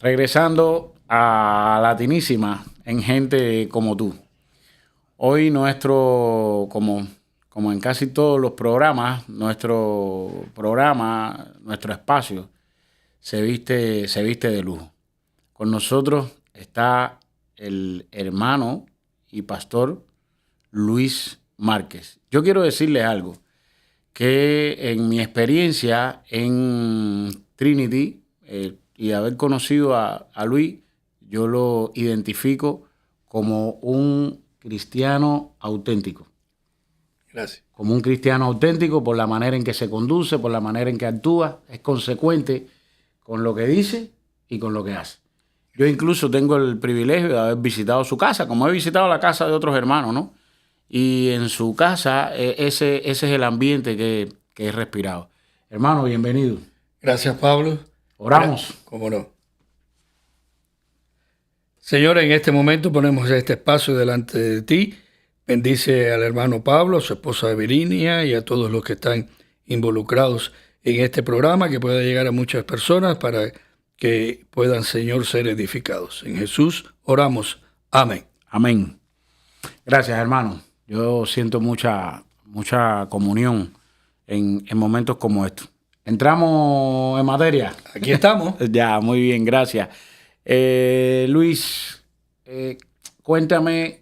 regresando a Latinísima en Gente Como Tú. Hoy como en casi todos los programas, nuestro espacio se viste de lujo. Con nosotros está el hermano y pastor Luis Márquez. Yo quiero decirles algo, que en mi experiencia en Trinity y haber conocido a Luis, yo lo identifico como un cristiano auténtico. Gracias. Como un cristiano auténtico por la manera en que se conduce, por la manera en que actúa, es consecuente con lo que dice y con lo que hace. Yo incluso tengo el privilegio de haber visitado su casa, como he visitado la casa de otros hermanos, ¿no? Y en su casa ese es el ambiente que he respirado. Hermano, bienvenido. Gracias, Pablo. Oramos. ¿Cómo no? Señor, en este momento ponemos este espacio delante de ti. Bendice al hermano Pablo, a su esposa Virginia y a todos los que están involucrados en este programa, que pueda llegar a muchas personas para que puedan, Señor, ser edificados. En Jesús oramos. Amén. Amén. Gracias, hermano. Yo siento mucha comunión en momentos como estos. Entramos en materia. Aquí estamos. Ya, muy bien, gracias. Luis, cuéntame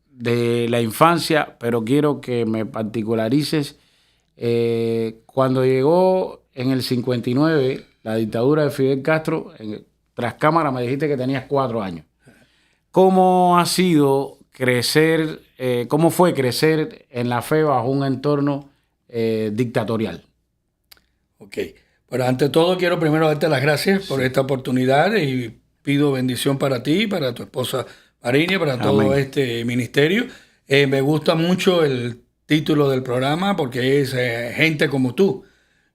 de la infancia, pero quiero que me particularices. Cuando llegó en el 59 la dictadura de Fidel Castro, tras cámara me dijiste que tenías 4 años. ¿Cómo ha sido crecer, cómo fue crecer en la fe bajo un entorno dictatorial? Ok. Bueno, ante todo quiero primero darte las gracias por esta oportunidad y pido bendición para ti, para tu esposa Marinia, para todo Amén. este ministerio. Me gusta mucho el título del programa porque es Gente Como Tú.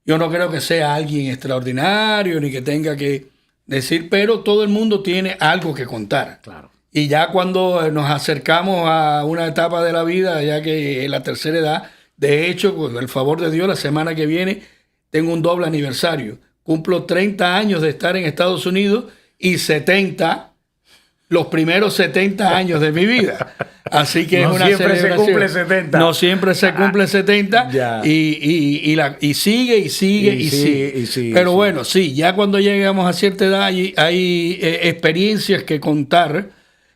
Yo no creo que sea alguien extraordinario ni que tenga que decir, pero todo el mundo tiene algo que contar. Claro. Y ya cuando nos acercamos a una etapa de la vida, ya que la tercera edad, de hecho, con el favor de Dios, la semana que viene tengo un doble aniversario. Cumplo 30 años de estar en Estados Unidos y 70, los primeros 70 años de mi vida. Así que no es una siempre celebración. se cumple 70. No siempre se cumple 70 y sigue. Pero bueno, sí, ya cuando llegamos a cierta edad hay experiencias que contar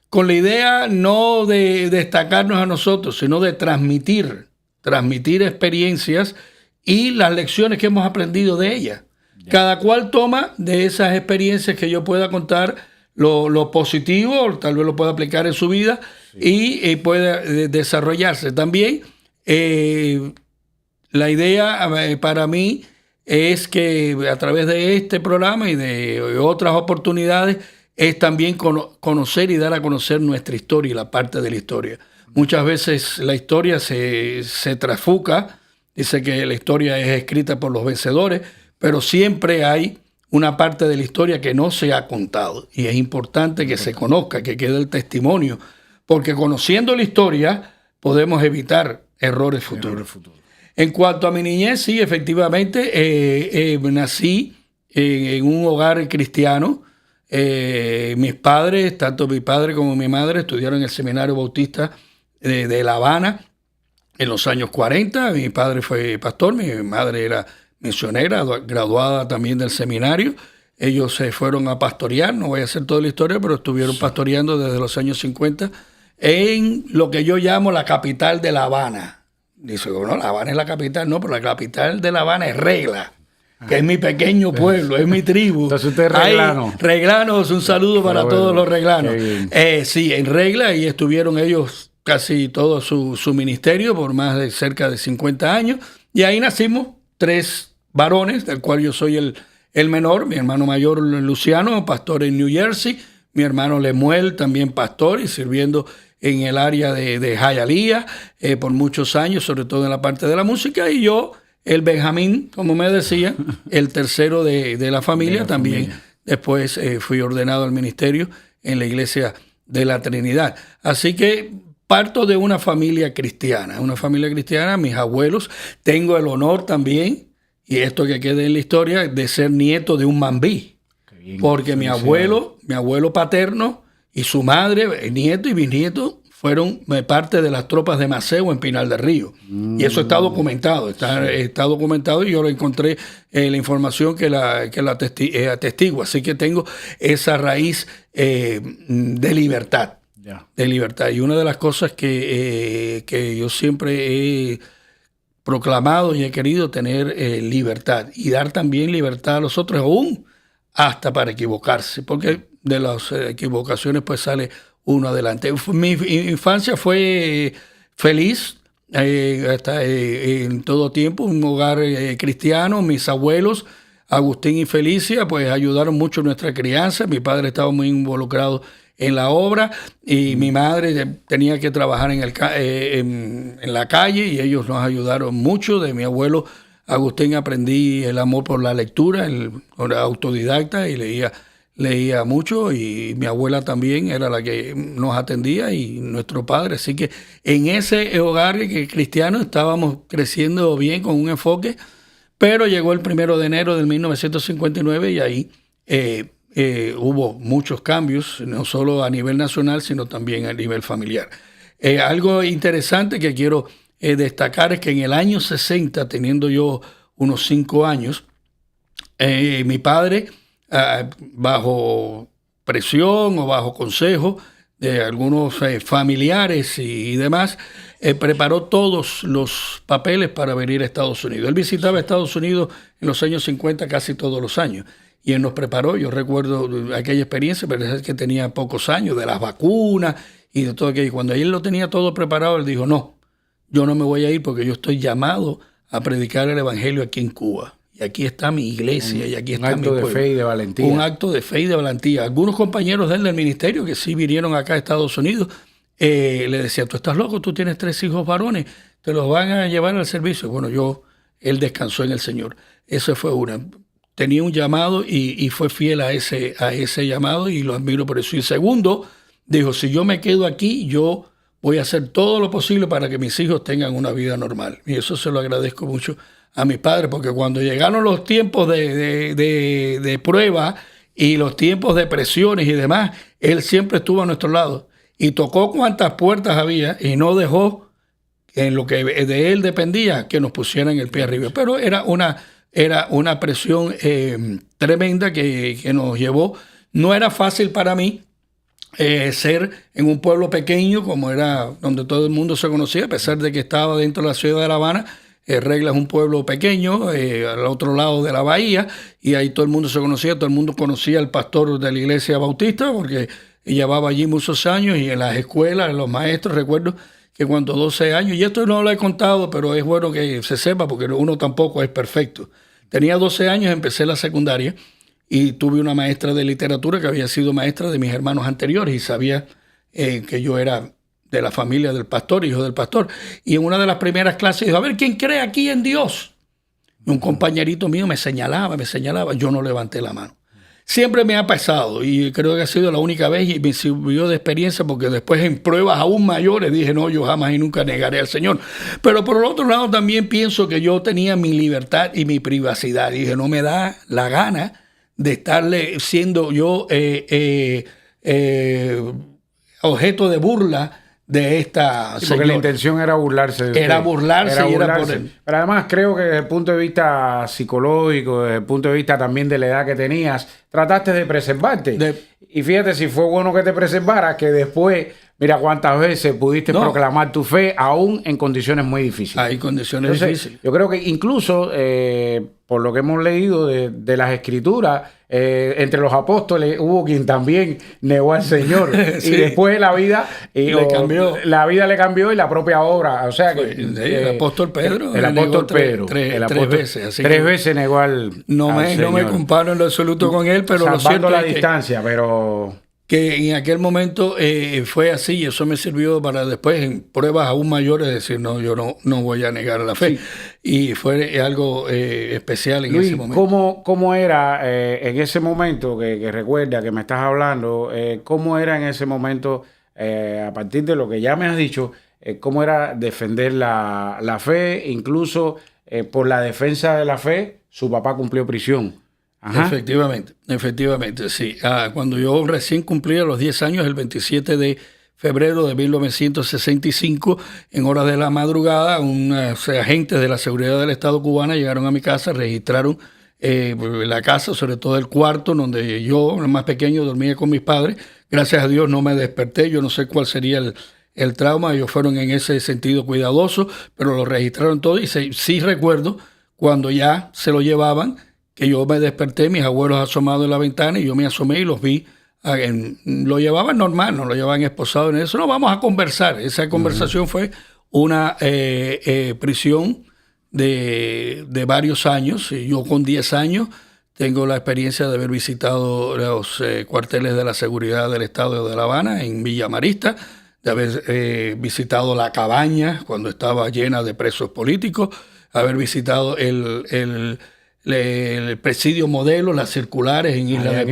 con la idea no de destacarnos a nosotros, sino de transmitir experiencias y las lecciones que hemos aprendido de ellas. Cada cual toma de esas experiencias que yo pueda contar lo positivo, tal vez lo pueda aplicar en su vida y pueda desarrollarse. También la idea para mí es que a través de este programa y de otras oportunidades es también conocer y dar a conocer nuestra historia y la parte de la historia. Muchas veces la historia se trafuca, dice que la historia es escrita por los vencedores, pero siempre hay una parte de la historia que no se ha contado y es importante que se conozca, que quede el testimonio, porque conociendo la historia podemos evitar errores futuros. En cuanto a mi niñez, sí, efectivamente, nací en un hogar cristiano. Mis padres, tanto mi padre como mi madre, estudiaron en el Seminario Bautista de La Habana en los años 40. Mi padre fue pastor, mi madre era misionera, graduada también del seminario. Ellos se fueron a pastorear, no voy a hacer toda la historia, pero estuvieron pastoreando desde los años 50 en lo que yo llamo la capital de La Habana. Dice, bueno, La Habana es la capital, no, pero la capital de La Habana es Regla, que es mi pequeño pueblo, es mi tribu. Entonces usted es reglano. Reglanos, un saludo para todos los reglanos. Sí, en Regla, y estuvieron ellos casi todo su ministerio por más de cerca de 50 años, y ahí nacimos 3 varones, del cual yo soy el menor, mi hermano mayor Luciano, pastor en New Jersey, mi hermano Lemuel, también pastor y sirviendo en el área de Hialeah por muchos años, sobre todo en la parte de la música, y yo, el Benjamín, como me decía, el tercero de la familia, también después fui ordenado al ministerio en la iglesia de la Trinidad. Así que parto de una familia cristiana, mis abuelos. Tengo el honor también, y esto que quede en la historia, de ser nieto de un mambí. Bien, porque mi abuelo paterno y su madre, nieto y bisnieto, fueron parte de las tropas de Maceo en Pinar del Río. Y eso está documentado, está documentado, y yo lo encontré la información que la atestigua. Así que tengo esa raíz de libertad. De libertad. Y una de las cosas que yo siempre he proclamado y he querido tener libertad, y dar también libertad a los otros, aún hasta para equivocarse, porque de las equivocaciones pues sale uno adelante. Mi infancia fue feliz, hasta en todo tiempo, un hogar cristiano. Mis abuelos, Agustín y Felicia, pues ayudaron mucho en nuestra crianza. Mi padre estaba muy involucrado en la obra, y mi madre tenía que trabajar en la calle, y ellos nos ayudaron mucho. De mi abuelo Agustín aprendí el amor por la lectura, era autodidacta y leía mucho, y mi abuela también era la que nos atendía, y nuestro padre. Así que en ese hogar cristiano estábamos creciendo bien, con un enfoque, pero llegó el 1 de enero de 1959 y ahí hubo muchos cambios, no solo a nivel nacional, sino también a nivel familiar. Algo interesante que quiero destacar es que en el año 60, teniendo yo unos 5 años, mi padre, bajo presión o bajo consejo de algunos familiares y demás, preparó todos los papeles para venir a Estados Unidos. Él visitaba Estados Unidos en los años 50 casi todos los años, y él nos preparó. Yo recuerdo aquella experiencia, pero es que tenía pocos años, de las vacunas y de todo aquello. Cuando él lo tenía todo preparado, él dijo: no, yo no me voy a ir, porque yo estoy llamado a predicar el evangelio aquí en Cuba. Y aquí está mi iglesia, y aquí está mi pueblo. Un acto de fe y de valentía. Un acto de fe y de valentía. Algunos compañeros de él del ministerio, que sí vinieron acá a Estados Unidos, le decían: tú estás loco, tú tienes 3 hijos varones, te los van a llevar al servicio. Bueno, él descansó en el Señor. Eso fue una. Tenía un llamado y fue fiel a ese llamado, y lo admiro por eso. Y segundo, dijo: si yo me quedo aquí, yo voy a hacer todo lo posible para que mis hijos tengan una vida normal. Y eso se lo agradezco mucho a mis padres, porque cuando llegaron los tiempos de prueba y los tiempos de presiones y demás, él siempre estuvo a nuestro lado y tocó cuantas puertas había, y no dejó, en lo que de él dependía, que nos pusieran el pie arriba. Pero era una presión tremenda que nos llevó. No era fácil para mí ser en un pueblo pequeño, como era donde todo el mundo se conocía, a pesar de que estaba dentro de la ciudad de La Habana. Regla es un pueblo pequeño, al otro lado de la bahía, y ahí todo el mundo se conocía. Todo el mundo conocía al pastor de la iglesia bautista, porque llevaba allí muchos años, y en las escuelas, los maestros. Recuerdo que cuando 12 años, y esto no lo he contado, pero es bueno que se sepa, porque uno tampoco es perfecto. Tenía 12 años, empecé la secundaria, y tuve una maestra de literatura que había sido maestra de mis hermanos anteriores, y sabía que yo era de la familia del pastor, hijo del pastor. Y en una de las primeras clases dijo: a ver, ¿quién cree aquí en Dios? Y un compañerito mío me señalaba. Yo no levanté la mano. Siempre me ha pasado, y creo que ha sido la única vez, y me sirvió de experiencia, porque después en pruebas aún mayores dije: no, yo jamás y nunca negaré al Señor. Pero por el otro lado también pienso que yo tenía mi libertad y mi privacidad. Y dije: no me da la gana de estarle siendo yo objeto de burla de esta señora. Porque la intención era burlarse de usted. Era burlarse. Pero además creo que desde el punto de vista psicológico, desde el punto de vista también de la edad que tenías, trataste de preservarte. Y fíjate, si fue bueno que te preservaras, que después, mira cuántas veces pudiste proclamar tu fe, aún en condiciones muy difíciles. Hay condiciones difíciles. Yo creo que incluso, por lo que hemos leído de las Escrituras, entre los apóstoles hubo quien también negó al Señor. Sí. Y después la vida le cambió y la propia obra. O sea que el apóstol Pedro. El apóstol Pedro. Tres veces. Así tres veces negó al Señor. No me comparo en lo absoluto con él, pero salvando lo cierto la es distancia, pero que en aquel momento fue así, y eso me sirvió para después, en pruebas aún mayores, decir: no, yo no voy a negar la fe. Sí. Y fue algo especial en Luis, ese momento. ¿Cómo era en ese momento que recuerda que me estás hablando? ¿Cómo era en ese momento, a partir de lo que ya me has dicho, cómo era defender la fe? Incluso por la defensa de la fe, su papá cumplió prisión. Ajá. Efectivamente, sí. Cuando yo recién cumplía los 10 años, el 27 de febrero de 1965, en horas de la madrugada, unos agentes de la seguridad del Estado cubana llegaron a mi casa, registraron la casa, sobre todo el cuarto donde yo, el más pequeño, dormía con mis padres. Gracias a Dios no me desperté, yo no sé cuál sería el trauma, ellos fueron en ese sentido cuidadosos, pero lo registraron todo y sí recuerdo cuando ya se lo llevaban, que yo me desperté, mis abuelos asomados en la ventana y yo me asomé y los vi. Lo llevaban normal, no lo llevaban esposado en eso. No, vamos a conversar. Esa conversación fue una prisión de varios años. Yo con 10 años tengo la experiencia de haber visitado los cuarteles de la seguridad del estado de La Habana en Villa Marista, de haber visitado la cabaña cuando estaba llena de presos políticos, haber visitado el presidio modelo, las circulares en Isla de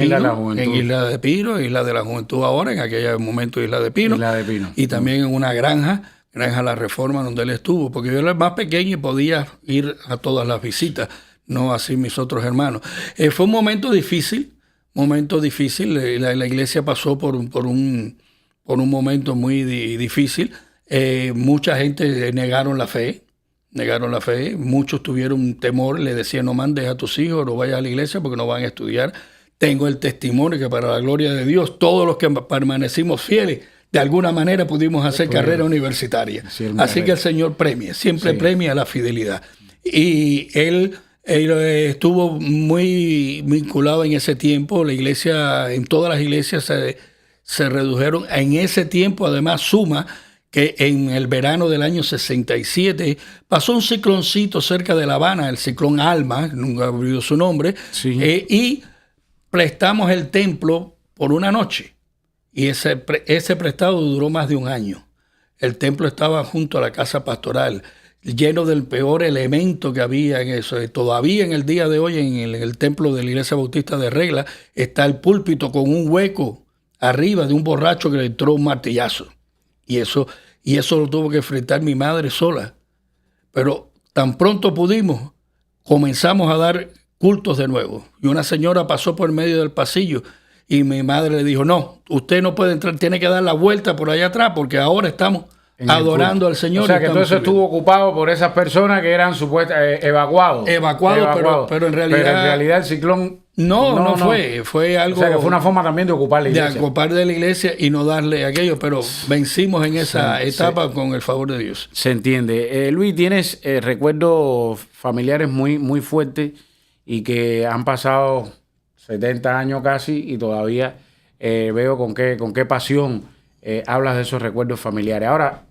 Pino, Isla de la Juventud ahora, en aquel momento Isla de Pino, y también en una granja La Reforma, donde él estuvo, porque yo era el más pequeño y podía ir a todas las visitas, no así mis otros hermanos. Fue un momento difícil, la iglesia pasó por un momento muy difícil, mucha gente negaron la fe, muchos tuvieron temor, le decían no mandes a tus hijos, no vayas a la iglesia porque no van a estudiar. Tengo el testimonio que para la gloria de Dios, todos los que permanecimos fieles, de alguna manera pudimos hacer carrera universitaria. Sí, así que el Señor siempre premia la fidelidad. Y él estuvo muy vinculado en ese tiempo, la iglesia, en todas las iglesias se redujeron. En ese tiempo, además, suma que en el verano del año 67 pasó un cicloncito cerca de La Habana, el ciclón Alma, nunca he oído su nombre, y prestamos el templo por una noche. Y ese prestado duró más de un año. El templo estaba junto a la casa pastoral, lleno del peor elemento que había en eso. Todavía en el día de hoy, en el templo de la Iglesia Bautista de Regla, está el púlpito con un hueco arriba de un borracho que le entró un martillazo. Y eso lo tuvo que enfrentar mi madre sola. Pero tan pronto pudimos, comenzamos a dar cultos de nuevo. Y una señora pasó por medio del pasillo y mi madre le dijo, no, usted no puede entrar, tiene que dar la vuelta por allá atrás porque ahora estamos adorando al Señor. O sea que todo eso estuvo ocupado por esas personas que eran supuestamente evacuados. Pero en realidad el ciclón no fue algo. O sea que fue una forma también de ocupar la iglesia. De ocupar de la iglesia y no darle aquello, pero vencimos en esa etapa con el favor de Dios. Se entiende. Luis, tienes recuerdos familiares muy, muy fuertes y que han pasado 70 años casi y todavía veo con qué pasión hablas de esos recuerdos familiares. Ahora,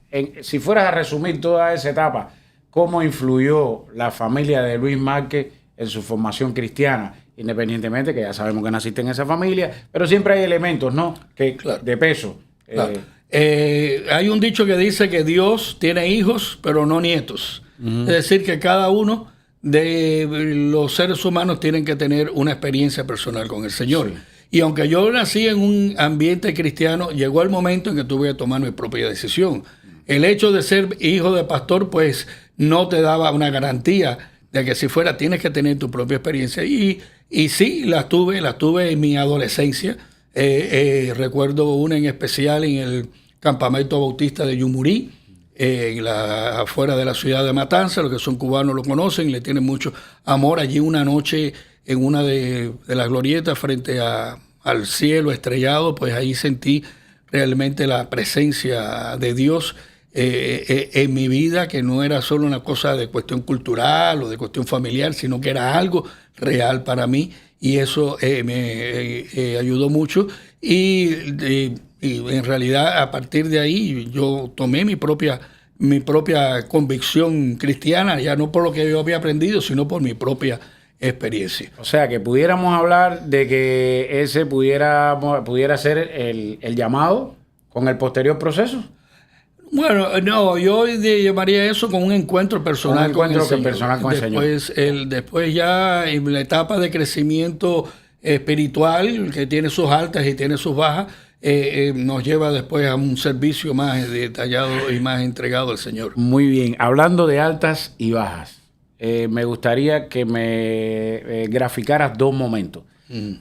si fueras a resumir toda esa etapa, ¿cómo influyó la familia de Luis Márquez en su formación cristiana? Independientemente que ya sabemos que naciste en esa familia, pero siempre hay elementos, ¿no? De peso. Claro. Hay un dicho que dice que Dios tiene hijos, pero no nietos. Es decir, que cada uno de los seres humanos tienen que tener una experiencia personal con el Señor. Sí. Y aunque yo nací en un ambiente cristiano, llegó el momento en que tuve que tomar mi propia decisión. El hecho de ser hijo de pastor, pues, no te daba una garantía de que si fuera tienes que tener tu propia experiencia. Y sí, las tuve en mi adolescencia. Recuerdo una en especial en el campamento bautista de Yumurí, afuera de la ciudad de Matanzas. Los que son cubanos lo conocen, le tienen mucho amor. Allí una noche en una de las glorietas frente al cielo estrellado, pues ahí sentí realmente la presencia de Dios en mi vida, que no era solo una cosa de cuestión cultural o de cuestión familiar, sino que era algo real para mí, y eso me ayudó mucho. Y en realidad a partir de ahí yo tomé mi propia convicción cristiana, ya no por lo que yo había aprendido, sino por mi propia experiencia. O sea, que pudiéramos hablar de que ese pudiera ser el llamado con el posterior proceso. Bueno, no, yo llamaría eso como un encuentro personal con el Señor. Después ya en la etapa de crecimiento espiritual, que tiene sus altas y tiene sus bajas, nos lleva después a un servicio más detallado y más entregado al Señor. Muy bien, hablando de altas y bajas, me gustaría que me graficaras dos momentos.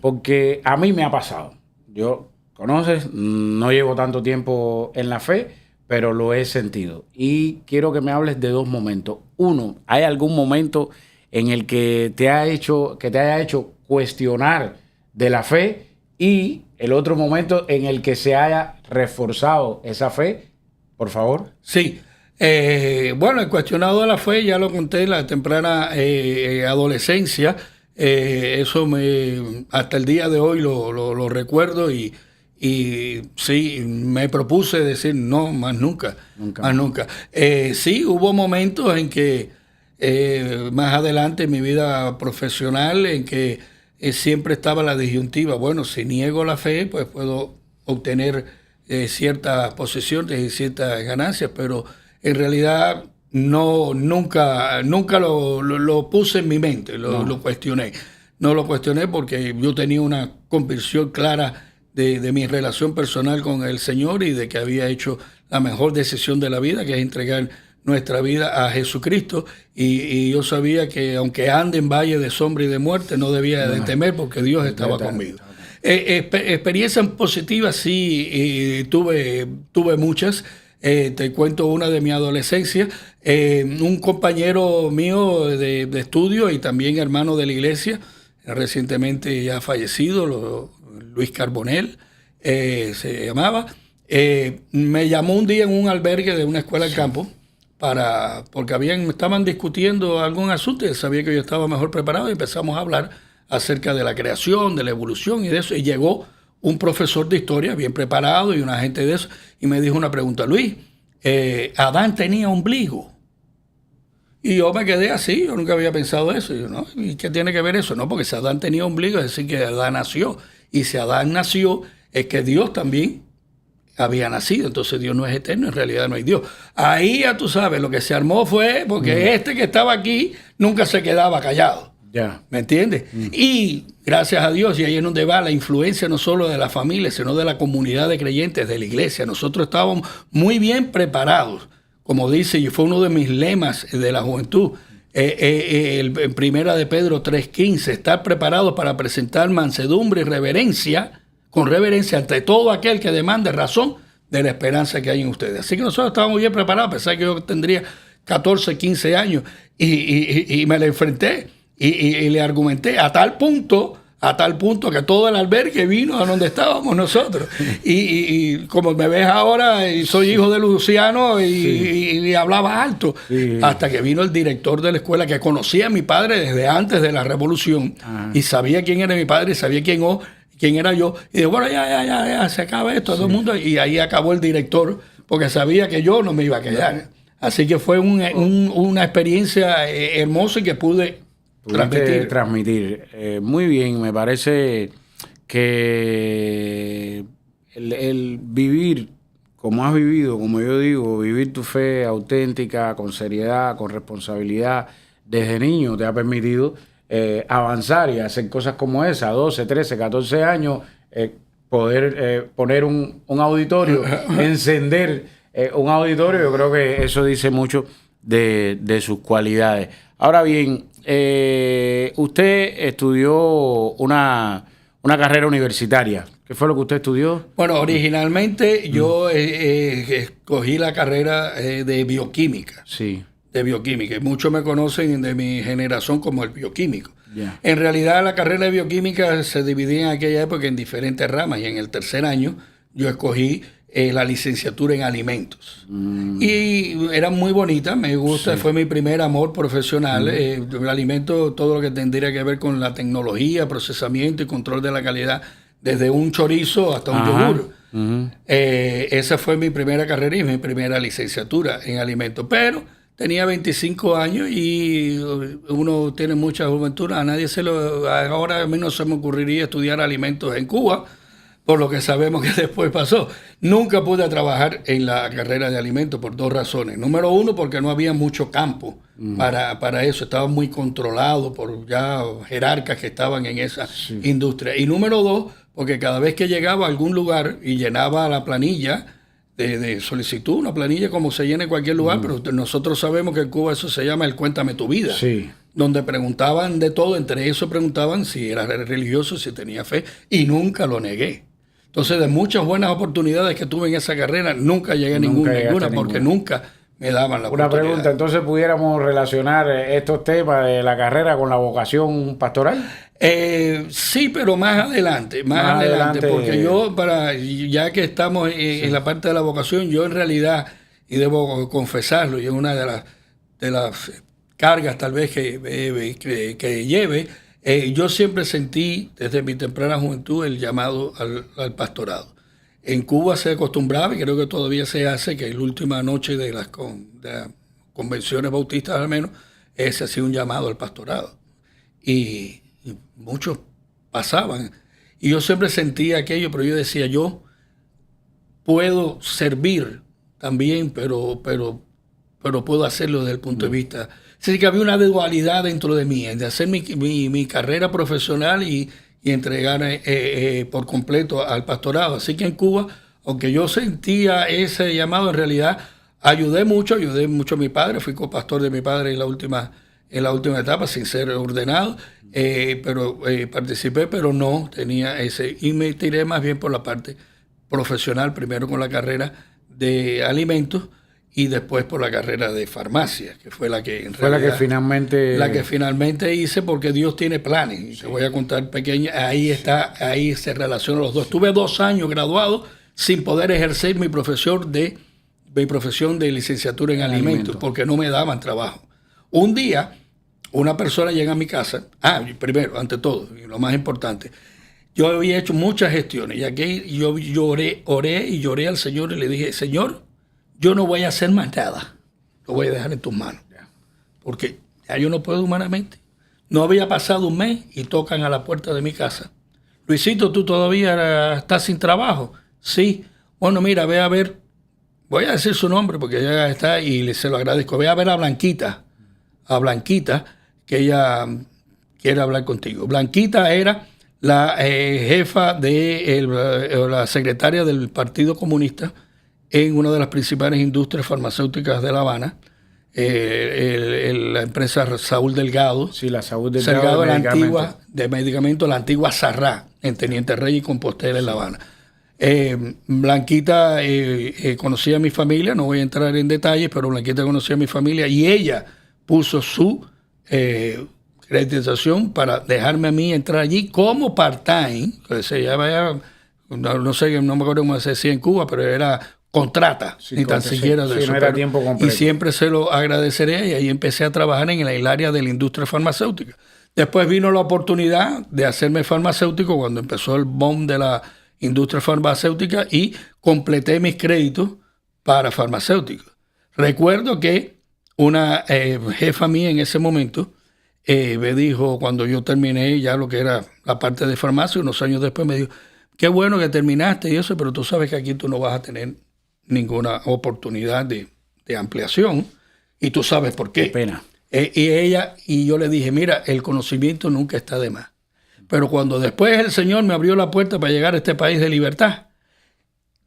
Porque a mí me ha pasado. Yo, conoces, no llevo tanto tiempo en la fe, pero lo he sentido. Y quiero que me hables de dos momentos. Uno, ¿hay algún momento en el que te haya hecho cuestionar de la fe? Y el otro momento en el que se haya reforzado esa fe, por favor. Sí. Bueno, el cuestionado de la fe, ya lo conté en la temprana adolescencia. Eso hasta el día de hoy lo recuerdo y sí, me propuse decir no, más nunca. Más nunca. Sí, hubo momentos en que más adelante en mi vida profesional en que siempre estaba la disyuntiva. Bueno, si niego la fe, pues puedo obtener ciertas posesiones y ciertas ganancias, pero en realidad nunca lo puse en mi mente, lo cuestioné. No lo cuestioné porque yo tenía una convicción clara de mi relación personal con el Señor y de que había hecho la mejor decisión de la vida, que es entregar nuestra vida a Jesucristo, y yo sabía que aunque ande en valle de sombra y de muerte, no debía de temer porque Dios estaba conmigo. Experiencias positivas sí tuve muchas. Te cuento una de mi adolescencia. Un compañero mío de estudio y también hermano de la iglesia, recientemente ya fallecido, Luis Carbonell, se llamaba, me llamó un día en un albergue de una escuela del campo porque estaban discutiendo algún asunto y él sabía que yo estaba mejor preparado y empezamos a hablar acerca de la creación, de la evolución y de eso, y llegó un profesor de historia bien preparado y una gente de eso, y me dijo una pregunta: Luis, ¿Adán tenía ombligo? Y yo me quedé así, yo nunca había pensado eso. Y yo, ¿no? ¿Y qué tiene que ver eso? No, porque si Adán tenía ombligo, es decir, que Adán nació. Y si Adán nació, es que Dios también había nacido. Entonces Dios no es eterno, en realidad no hay Dios. Ahí ya tú sabes, lo que se armó fue porque este que estaba aquí nunca se quedaba callado. Ya. ¿Me entiendes? Y gracias a Dios, y ahí es donde va la influencia no solo de la familia, sino de la comunidad de creyentes, de la iglesia. Nosotros estábamos muy bien preparados, como dice, y fue uno de mis lemas de la juventud, en Primera de Pedro 3:15, estar preparados para presentar mansedumbre y reverencia, con reverencia ante todo aquel que demande razón de la esperanza que hay en ustedes. Así que nosotros estábamos bien preparados, a pesar que yo tendría 14, 15 años, y me la enfrenté. Y le argumenté a tal punto que todo el albergue vino a donde estábamos nosotros. Y como me ves ahora, soy hijo de Luciano y hablaba alto. Sí. Hasta que vino el director de la escuela, que conocía a mi padre desde antes de la revolución. Y sabía quién era mi padre, sabía quién era yo. Y dijo, bueno, ya, se acaba esto, todo el mundo. Y ahí acabó el director, porque sabía que yo no me iba a quedar. Así que fue una experiencia hermosa y que pude transmitir. Muy bien, me parece que el vivir como has vivido, como yo digo, vivir tu fe auténtica, con seriedad, con responsabilidad, desde niño te ha permitido avanzar y hacer cosas como esa, 12, 13, 14 años, poder poner un auditorio, encender un auditorio. Yo creo que eso dice mucho de sus cualidades. Ahora bien, usted estudió una carrera universitaria. ¿Qué fue lo que usted estudió? Bueno, originalmente yo escogí la carrera de bioquímica. Sí. De bioquímica. Muchos me conocen de mi generación como el bioquímico. Yeah. En realidad la carrera de bioquímica se dividía en aquella época en diferentes ramas y en el tercer año yo escogí la licenciatura en alimentos. Y era muy bonita, me gusta, sí. Fue mi primer amor profesional. El alimento, todo lo que tendría que ver con la tecnología, procesamiento y control de la calidad, desde un chorizo hasta un yogur. Esa fue mi primera carrera y mi primera licenciatura en alimentos. Pero tenía 25 años y uno tiene mucha juventud. Ahora a mí no se me ocurriría estudiar alimentos en Cuba, por lo que sabemos que después pasó. Nunca pude trabajar en la carrera de alimentos por dos razones. Número uno, porque no había mucho campo para eso. Estaba muy controlado por ya jerarcas que estaban en esa industria. Y número dos, porque cada vez que llegaba a algún lugar y llenaba la planilla de solicitud, una planilla como se llena en cualquier lugar, pero nosotros sabemos que en Cuba eso se llama el Cuéntame tu vida, Sí. donde preguntaban de todo, entre eso preguntaban si era religioso, si tenía fe, y nunca lo negué. Entonces, de muchas buenas oportunidades que tuve en esa carrera, nunca llegué a ninguna, porque nunca me daban la Una oportunidad. pregunta, entonces pudiéramos relacionar estos temas de la carrera con la vocación pastoral. Sí, pero más adelante, porque yo, ya que estamos en la parte de la vocación, yo en realidad, y debo confesarlo, y es una de las cargas tal vez que lleve, yo siempre sentí desde mi temprana juventud el llamado al pastorado. En Cuba se acostumbraba, y creo que todavía se hace, que en la última noche de las convenciones bautistas al menos, se hacía un llamado al pastorado. Y muchos pasaban. Y yo siempre sentía aquello, pero yo decía, yo puedo servir también, pero puedo hacerlo desde el punto de vista. Así que había una dualidad dentro de mí, de hacer mi carrera profesional y entregar por completo al pastorado. Así que en Cuba, aunque yo sentía ese llamado, en realidad ayudé mucho a mi padre, fui copastor de mi padre en la última etapa, sin ser ordenado, pero participé, pero no tenía ese, y me tiré más bien por la parte profesional, primero con la carrera de alimentos y después por la carrera de farmacia, que fue la que finalmente hice, porque Dios tiene planes. Sí. Te voy a contar pequeña, ahí se relacionan los dos. Estuve 2 años graduado sin poder ejercer mi profesión de licenciatura en alimentos, porque no me daban trabajo. Un día, una persona llega a mi casa. Primero, ante todo, y lo más importante, yo había hecho muchas gestiones, y aquí yo oré y lloré al Señor y le dije, Señor, yo no voy a hacer más nada, lo voy a dejar en tus manos, porque ya yo no puedo humanamente. No había pasado un mes y tocan a la puerta de mi casa. Luisito, ¿tú todavía estás sin trabajo? Sí. Bueno, mira, ve a ver, voy a decir su nombre porque ya está y se lo agradezco. Ve a ver a Blanquita, que ella quiere hablar contigo. Blanquita era la jefa la secretaria del Partido Comunista en una de las principales industrias farmacéuticas de La Habana, la empresa Saúl Delgado. Sí, la Saúl Delgado de medicamentos, la antigua Sarrá, en Teniente Rey y Compostela, en La Habana. Blanquita conocía a mi familia, no voy a entrar en detalles, pero Blanquita conocía a mi familia y ella puso su credenciación para dejarme a mí entrar allí como part-time, no sé, no me acuerdo cómo se decía en Cuba, pero era contrata, ni tan siquiera de eso. No era tiempo completo. Y siempre se lo agradeceré, y ahí empecé a trabajar en el área de la industria farmacéutica. Después vino la oportunidad de hacerme farmacéutico cuando empezó el boom de la industria farmacéutica y completé mis créditos para farmacéuticos. Recuerdo que una jefa mía en ese momento me dijo, cuando yo terminé ya lo que era la parte de farmacia, unos años después me dijo, qué bueno que terminaste y eso, pero tú sabes que aquí tú no vas a tener ninguna oportunidad de ampliación y tú sabes por qué. Qué pena. Y yo le dije, mira, el conocimiento nunca está de más. Pero cuando después el Señor me abrió la puerta para llegar a este país de libertad,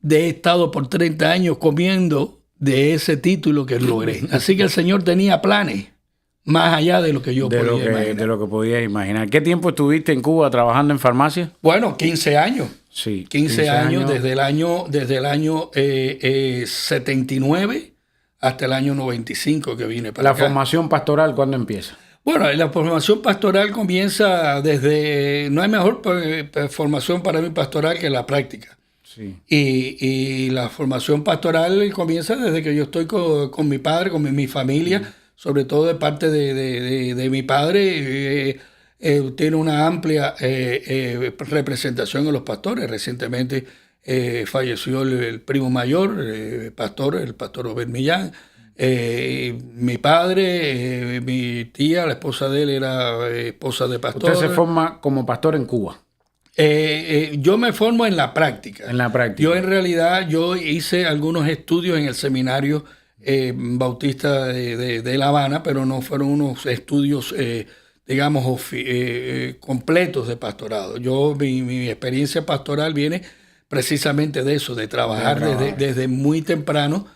he estado por 30 años comiendo de ese título que logré. Así que el Señor tenía planes más allá de lo que yo podía imaginar. De lo que podía imaginar. ¿Qué tiempo estuviste en Cuba trabajando en farmacia? Bueno, 15 años. Sí, 15 años desde el año 79 hasta el año 95 que vine para ¿La acá. formación pastoral cuándo empieza? Bueno, la formación pastoral comienza desde... No hay mejor formación para mí pastoral que la práctica. Sí. Y la formación pastoral comienza desde que yo estoy con mi padre, con mi familia, sobre todo de parte de mi padre. Tiene una amplia representación en los pastores. Recientemente falleció el primo mayor, el pastor Obed Millán. Mi padre, mi tía, la esposa de él era esposa de pastor. ¿Usted se forma como pastor en Cuba? Yo me formo en la práctica. En la práctica. Yo en realidad hice algunos estudios en el seminario bautista de La Habana, pero no fueron unos estudios completos de pastorado. Mi experiencia pastoral viene precisamente de eso, de trabajar desde muy temprano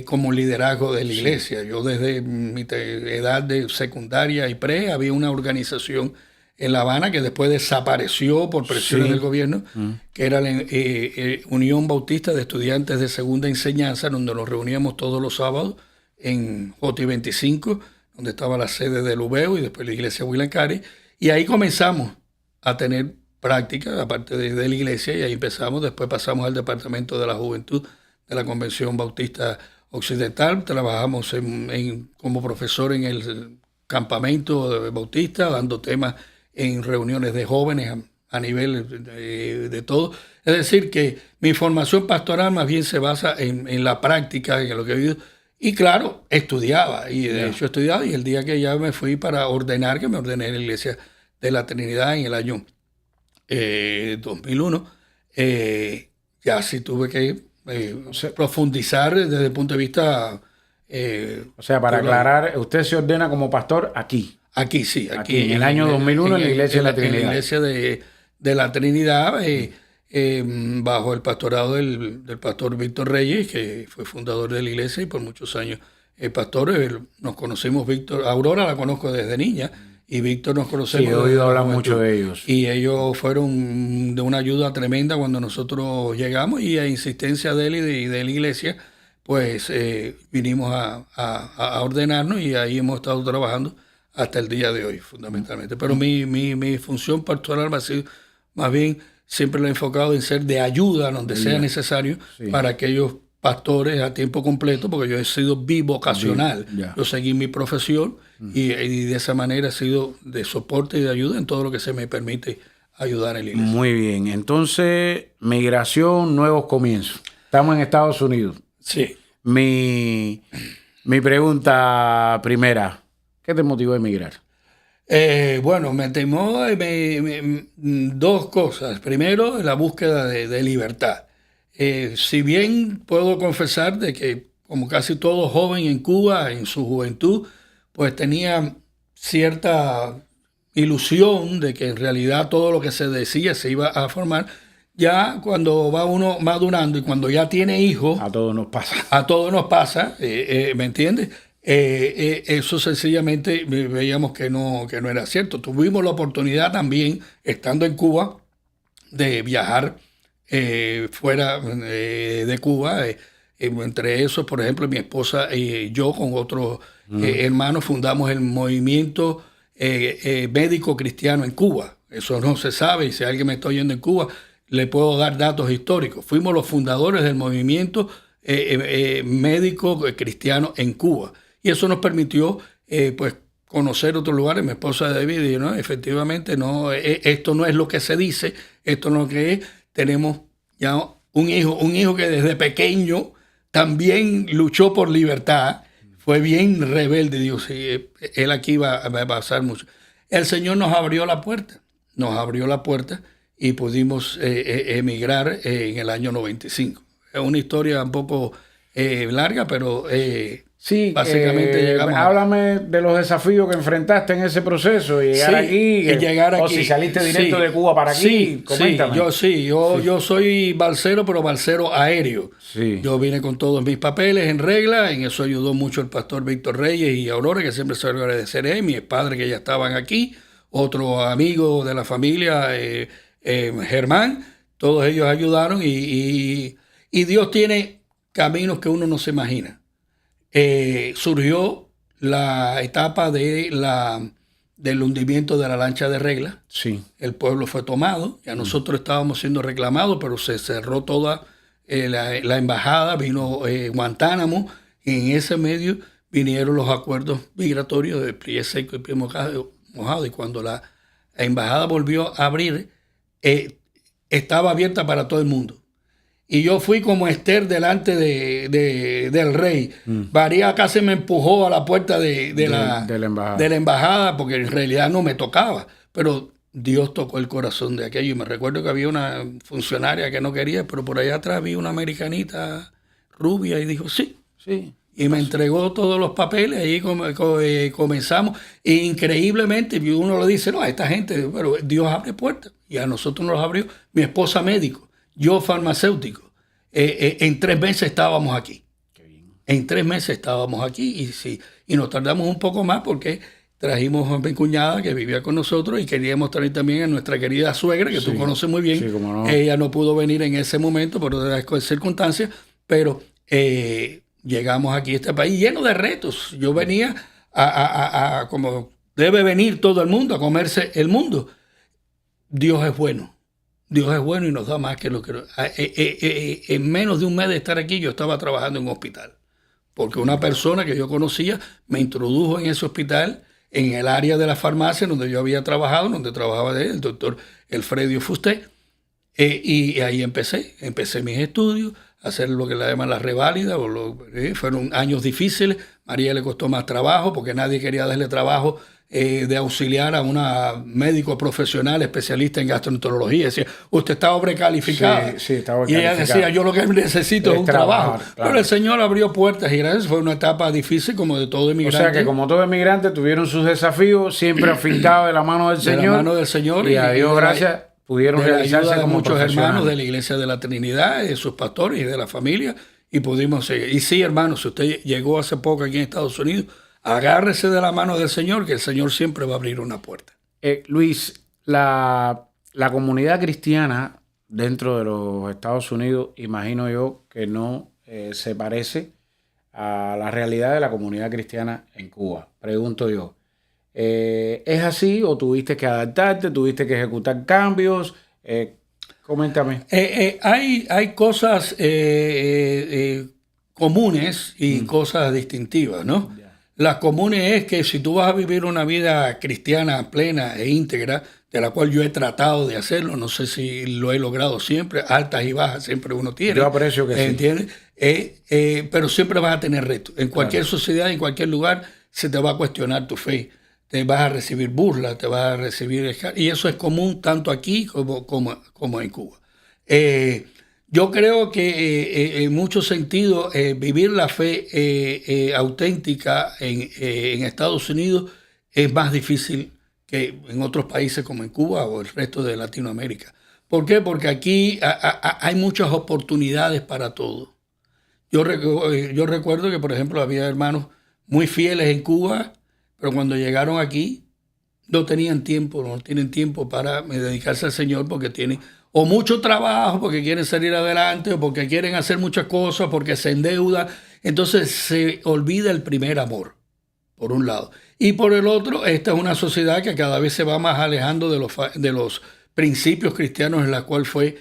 como liderazgo de la iglesia. Yo desde mi edad de secundaria y pre había una organización en La Habana que después desapareció por presiones del gobierno, que era la Unión Bautista de Estudiantes de Segunda Enseñanza, donde nos reuníamos todos los sábados en Joti 25, donde estaba la sede del UBEO y después la iglesia Huilancari, y ahí comenzamos a tener práctica, aparte de la iglesia, y ahí empezamos. Después pasamos al Departamento de la Juventud de la Convención Bautista Occidental, trabajamos como profesor en el campamento bautista, dando temas en reuniones de jóvenes a nivel de todo. Es decir, que mi formación pastoral más bien se basa en la práctica, en lo que he vivido. Y claro, estudiaba, y de hecho estudiaba, y el día que ya me fui para ordenar, que me ordené en la Iglesia de la Trinidad en el año 2001, ya sí tuve que profundizar desde el punto de vista... o sea, para aclarar, usted se ordena como pastor aquí. Aquí sí, aquí en el año 2001 en la Iglesia de la Trinidad. En la Iglesia de la Trinidad, bajo el pastorado del pastor Víctor Reyes, que fue fundador de la iglesia y por muchos años pastor. Nos conocimos, Víctor, Aurora la conozco desde niña, y Víctor nos conocemos. Sí, he oído hablar mucho de ellos. Y ellos fueron de una ayuda tremenda cuando nosotros llegamos, y a insistencia de él y de la iglesia, pues vinimos a ordenarnos, y ahí hemos estado trabajando hasta el día de hoy, fundamentalmente. Pero mi función pastoral ha sido más bien, siempre lo he enfocado en ser de ayuda donde sea necesario para aquellos pastores a tiempo completo, porque yo he sido bivocacional. Yo seguí mi profesión y de esa manera he sido de soporte y de ayuda en todo lo que se me permite ayudar en la iglesia. Muy bien. Entonces, migración, nuevos comienzos. Estamos en Estados Unidos. Sí. Mi pregunta primera, ¿qué te motivó a emigrar? Bueno, me temó dos cosas. Primero, la búsqueda de libertad. Si bien puedo confesar de que, como casi todo joven en Cuba, en su juventud, pues tenía cierta ilusión de que en realidad todo lo que se decía se iba a formar. Ya cuando va uno madurando y cuando ya tiene hijos... A todos nos pasa. A todos nos pasa, ¿me entiendes? Eso sencillamente veíamos que no era cierto. Tuvimos la oportunidad también, estando en Cuba, de viajar fuera de Cuba. Entre esos, por ejemplo, mi esposa y yo con otros hermanos fundamos el movimiento médico cristiano en Cuba. Eso no se sabe, y si alguien me está oyendo en Cuba, le puedo dar datos históricos. Fuimos los fundadores del movimiento médico cristiano en Cuba. Y eso nos permitió pues conocer otros lugares. Mi esposa David dijo, no, efectivamente, no, esto no es lo que se dice, esto no es lo que es. Tenemos ya un hijo que desde pequeño también luchó por libertad, fue bien rebelde. Digo, sí, él aquí va a pasar mucho. El Señor nos abrió la puerta y pudimos emigrar en el año 95. Es una historia un poco larga, pero... Sí, básicamente llegamos. Háblame de los desafíos que enfrentaste en ese proceso y llegar aquí. O si saliste directo de Cuba para aquí, coméntame. Yo soy balsero, pero balsero aéreo. Sí. Yo vine con todos mis papeles en regla. En eso ayudó mucho el pastor Víctor Reyes y Aurora, que siempre se lo agradeceré. Mi padre, que ya estaban aquí. Otro amigo de la familia, Germán. Todos ellos ayudaron y Dios tiene caminos que uno no se imagina. Surgió la etapa del hundimiento de la lancha de regla. Sí. El pueblo fue tomado, ya nosotros estábamos siendo reclamados, pero se cerró toda la embajada, vino Guantánamo, y en ese medio vinieron los acuerdos migratorios de pie seco y pie mojado, y cuando la embajada volvió a abrir, estaba abierta para todo el mundo. Y yo fui como Esther delante del rey. María casi me empujó a la puerta de la embajada, porque en realidad no me tocaba. Pero Dios tocó el corazón de aquello. Y me recuerdo que había una funcionaria que no quería, pero por allá atrás vi una americanita rubia y dijo, sí. Y me entregó todos los papeles. Ahí comenzamos. E increíblemente, uno le dice, no, a esta gente, pero Dios abre puertas. Y a nosotros nos abrió. Mi esposa médico. yo farmacéutico. En 3 meses estábamos aquí. En 3 meses estábamos aquí y nos tardamos un poco más porque trajimos a mi cuñada que vivía con nosotros y queríamos traer también a nuestra querida suegra, que tú conoces muy bien. Sí, cómo no. Ella no pudo venir en ese momento por otras circunstancias, pero llegamos aquí a este país lleno de retos. Yo venía como debe venir todo el mundo, a comerse el mundo. Dios es bueno. Dios es bueno y nos da más que lo que... en menos de un mes de estar aquí yo estaba trabajando en un hospital. Porque una persona que yo conocía me introdujo en ese hospital, en el área de la farmacia donde yo había trabajado, donde trabajaba el doctor Elfredio Fusté. Y ahí empecé mis estudios, a hacer lo que le llaman la reválida. Fueron años difíciles. María le costó más trabajo porque nadie quería darle trabajo de auxiliar a una médico profesional especialista en gastroenterología. Decía, usted está sobrecalificada. Sí, está y ella decía, yo lo que necesito es un trabajo. Claro. Pero el Señor abrió puertas y gracias. Fue una etapa difícil como de todo inmigrante. O sea que como todo inmigrante tuvieron sus desafíos, siempre afincados de la mano del Señor. De la mano del Señor. Y a Dios gracias pudieron realizarse como muchos hermanos de la Iglesia de la Trinidad, de sus pastores y de la familia, y pudimos seguir. Y sí, hermanos, si usted llegó hace poco aquí en Estados Unidos, agárrese de la mano del Señor, que el Señor siempre va a abrir una puerta. Luis, la comunidad cristiana dentro de los Estados Unidos, imagino yo que no se parece a la realidad de la comunidad cristiana en Cuba. Pregunto yo, ¿es así o tuviste que adaptarte, tuviste que ejecutar cambios? Coméntame. Hay cosas comunes y cosas distintivas, ¿no? Yeah. Las comunes es que si tú vas a vivir una vida cristiana plena e íntegra, de la cual yo he tratado de hacerlo, no sé si lo he logrado siempre, altas y bajas siempre uno tiene. Yo aprecio que sí. ¿Entiendes? Pero siempre vas a tener retos. En cualquier sociedad, en cualquier lugar, se te va a cuestionar tu fe. Te vas a recibir burlas, te vas a recibir... Y eso es común tanto aquí como en Cuba. Yo creo que en muchos sentidos vivir la fe auténtica en Estados Unidos es más difícil que en otros países como en Cuba o el resto de Latinoamérica. ¿Por qué? Porque aquí hay muchas oportunidades para todo. Yo recuerdo que, por ejemplo, había hermanos muy fieles en Cuba, pero cuando llegaron aquí no tienen tiempo para dedicarse al Señor porque tienen o mucho trabajo, porque quieren salir adelante, o porque quieren hacer muchas cosas, porque se endeudan. Entonces se olvida el primer amor, por un lado. Y por el otro, esta es una sociedad que cada vez se va más alejando de los principios cristianos en la cual fue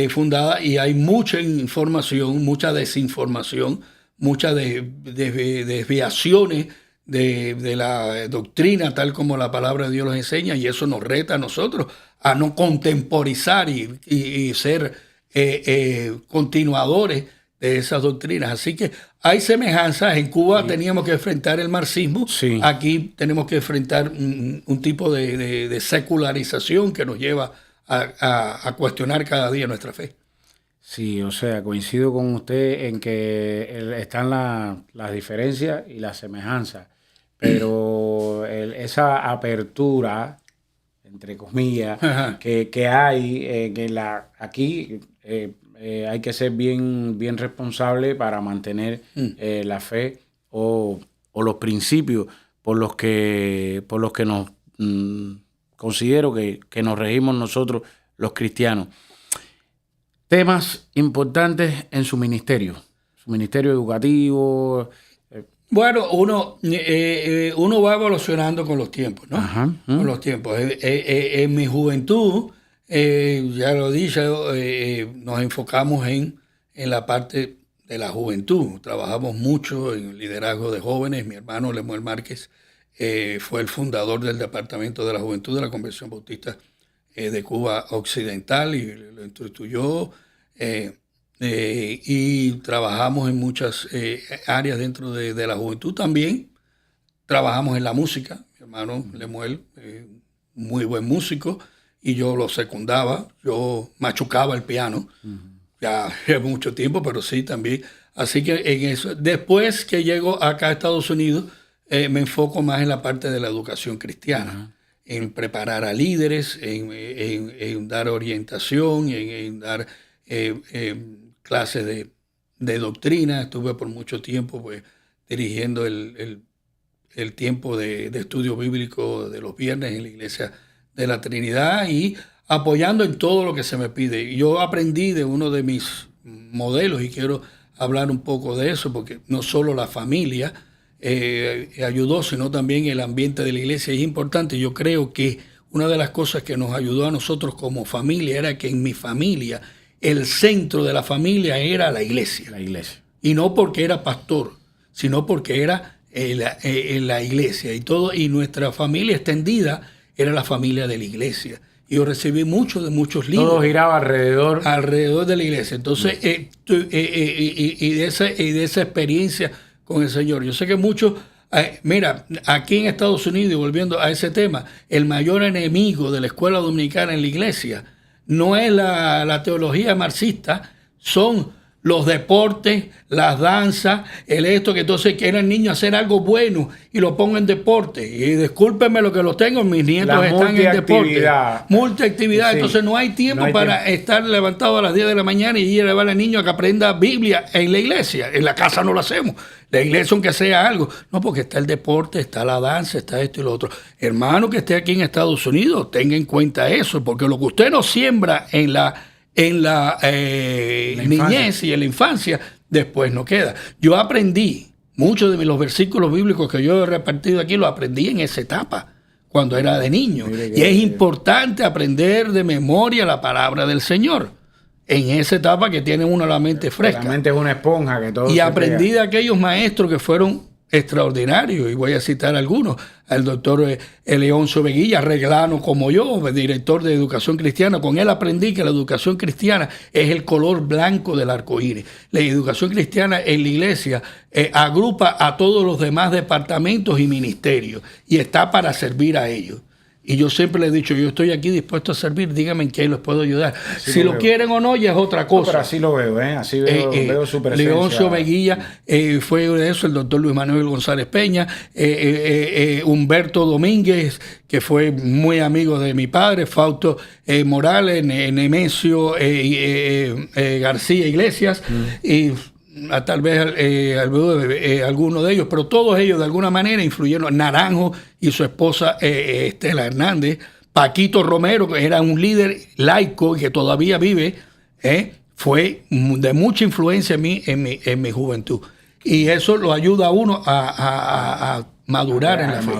fundada, y hay mucha información, mucha desinformación, muchas desviaciones de la doctrina tal como la palabra de Dios nos enseña, y eso nos reta a nosotros a no contemporizar y ser continuadores de esas doctrinas. Así que hay semejanzas. En Cuba teníamos que enfrentar el marxismo, sí. Aquí tenemos que enfrentar un tipo de secularización que nos lleva a cuestionar cada día nuestra fe. Sí, o sea, coincido con usted en que están las diferencias y las semejanzas, pero esa apertura, entre comillas, que hay, aquí hay que ser bien responsable para mantener la fe o los principios por los que nos considero que nos regimos nosotros los cristianos. Temas importantes en su ministerio educativo. Bueno, uno va evolucionando con los tiempos, ¿no? Con los tiempos. En mi juventud, ya lo dije, nos enfocamos en la parte de la juventud. Trabajamos mucho en el liderazgo de jóvenes. Mi hermano Lemuel Márquez fue el fundador del Departamento de la Juventud de la Convención Bautista de Cuba Occidental y lo instituyó. Y trabajamos en muchas áreas dentro de la juventud. También trabajamos en la música. Mi hermano Lemuel, muy buen músico, y yo lo secundaba. Yo machucaba el piano, ya hace mucho tiempo, pero sí también. Así que en eso, después que llego acá a Estados Unidos, me enfoco más en la parte de la educación cristiana, en preparar a líderes, en dar orientación, en dar clases de doctrina. Estuve por mucho tiempo pues dirigiendo el tiempo de estudio bíblico de los viernes en la Iglesia de la Trinidad y apoyando en todo lo que se me pide. Yo aprendí de uno de mis modelos y quiero hablar un poco de eso, porque no solo la familia ayudó, sino también el ambiente de la iglesia es importante. Yo creo que una de las cosas que nos ayudó a nosotros como familia era que en mi familia el centro de la familia era la iglesia. La iglesia. Y no porque era pastor, sino porque era la iglesia. Y nuestra familia extendida era la familia de la iglesia. Y yo recibí de muchos líderes. Todo giraba alrededor de la iglesia. Entonces, y de esa experiencia con el Señor. Yo sé que muchos, mira, aquí en Estados Unidos, y volviendo a ese tema, el mayor enemigo de la escuela dominicana en la iglesia no es la teología marxista, son los deportes, las danzas, esto que entonces quieren el niño hacer algo bueno y lo pongo en deporte. Y discúlpenme lo que lo tengo, mis nietos están en deporte. Multiactividad. Sí. Entonces no hay tiempo para estar levantado a las 10 de la mañana y ir a llevar al niño a que aprenda Biblia en la iglesia. En la casa no lo hacemos. La iglesia, aunque sea algo. No, porque está el deporte, está la danza, está esto y lo otro. Hermano que esté aquí en Estados Unidos, tenga en cuenta eso, porque lo que usted no siembra en la niñez y en la infancia, después no queda. Yo aprendí muchos de los versículos bíblicos que yo he repartido aquí, los aprendí en esa etapa, cuando era de niño. Y es importante aprender de memoria la palabra del Señor en esa etapa que tiene uno la mente fresca. La mente es una esponja que todo. Y aprendí de aquellos maestros que fueron extraordinarios, y voy a citar algunos: al doctor Leoncio Veguilla, reglano como yo, director de Educación Cristiana. Con él aprendí que la educación cristiana es el color blanco del arco iris. La educación cristiana en la iglesia agrupa a todos los demás departamentos y ministerios y está para servir a ellos. Y yo siempre le he dicho, yo estoy aquí dispuesto a servir, díganme en qué les puedo ayudar. Si lo quieren o no, ya es otra cosa. No, pero así lo veo, así veo su presencia. Leoncio Veguilla fue de eso, el doctor Luis Manuel González Peña, Humberto Domínguez, que fue muy amigo de mi padre, Fausto Morales, Nemesio García Iglesias, y tal vez alguno de ellos, pero todos ellos de alguna manera influyeron. Naranjo y su esposa Estela Hernández, Paquito Romero, que era un líder laico y que todavía vive, fue de mucha influencia en mí en mi juventud. Y eso lo ayuda a uno a madurar en la fe.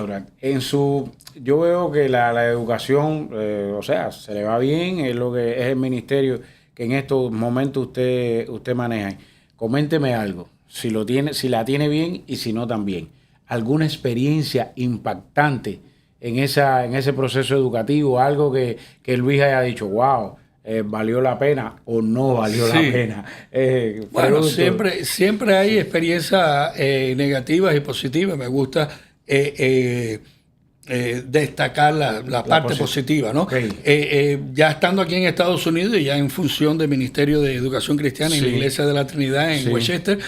Yo veo que la educación, se le va bien, es lo que es el ministerio que en estos momentos usted maneja. Coménteme algo, si la tiene bien y si no también. ¿Alguna experiencia impactante en ese proceso educativo? Algo que Luis haya dicho, wow, ¿valió la pena o no valió la pena? Bueno, siempre hay experiencias negativas y positivas. Me gusta destacar la parte positiva, ¿no? Okay. Ya estando aquí en Estados Unidos y ya en función del Ministerio de Educación Cristiana en la Iglesia de la Trinidad en Westchester,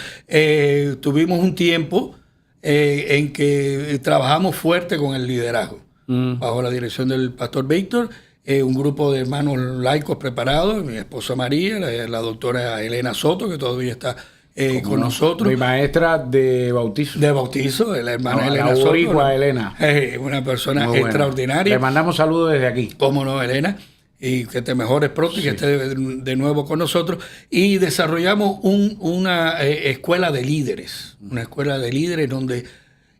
tuvimos un tiempo en que trabajamos fuerte con el liderazgo, bajo la dirección del pastor Víctor, un grupo de hermanos laicos preparados, mi esposa María, la doctora Elena Soto, que todavía está con nosotros. Mi maestra de bautizo. De bautizo, la hermana Elena Soto. Elena. Una persona extraordinaria. Le mandamos saludos desde aquí. Cómo no, Elena. Y que te mejores pronto y que esté de nuevo con nosotros. Y desarrollamos una escuela de líderes. Una escuela de líderes donde...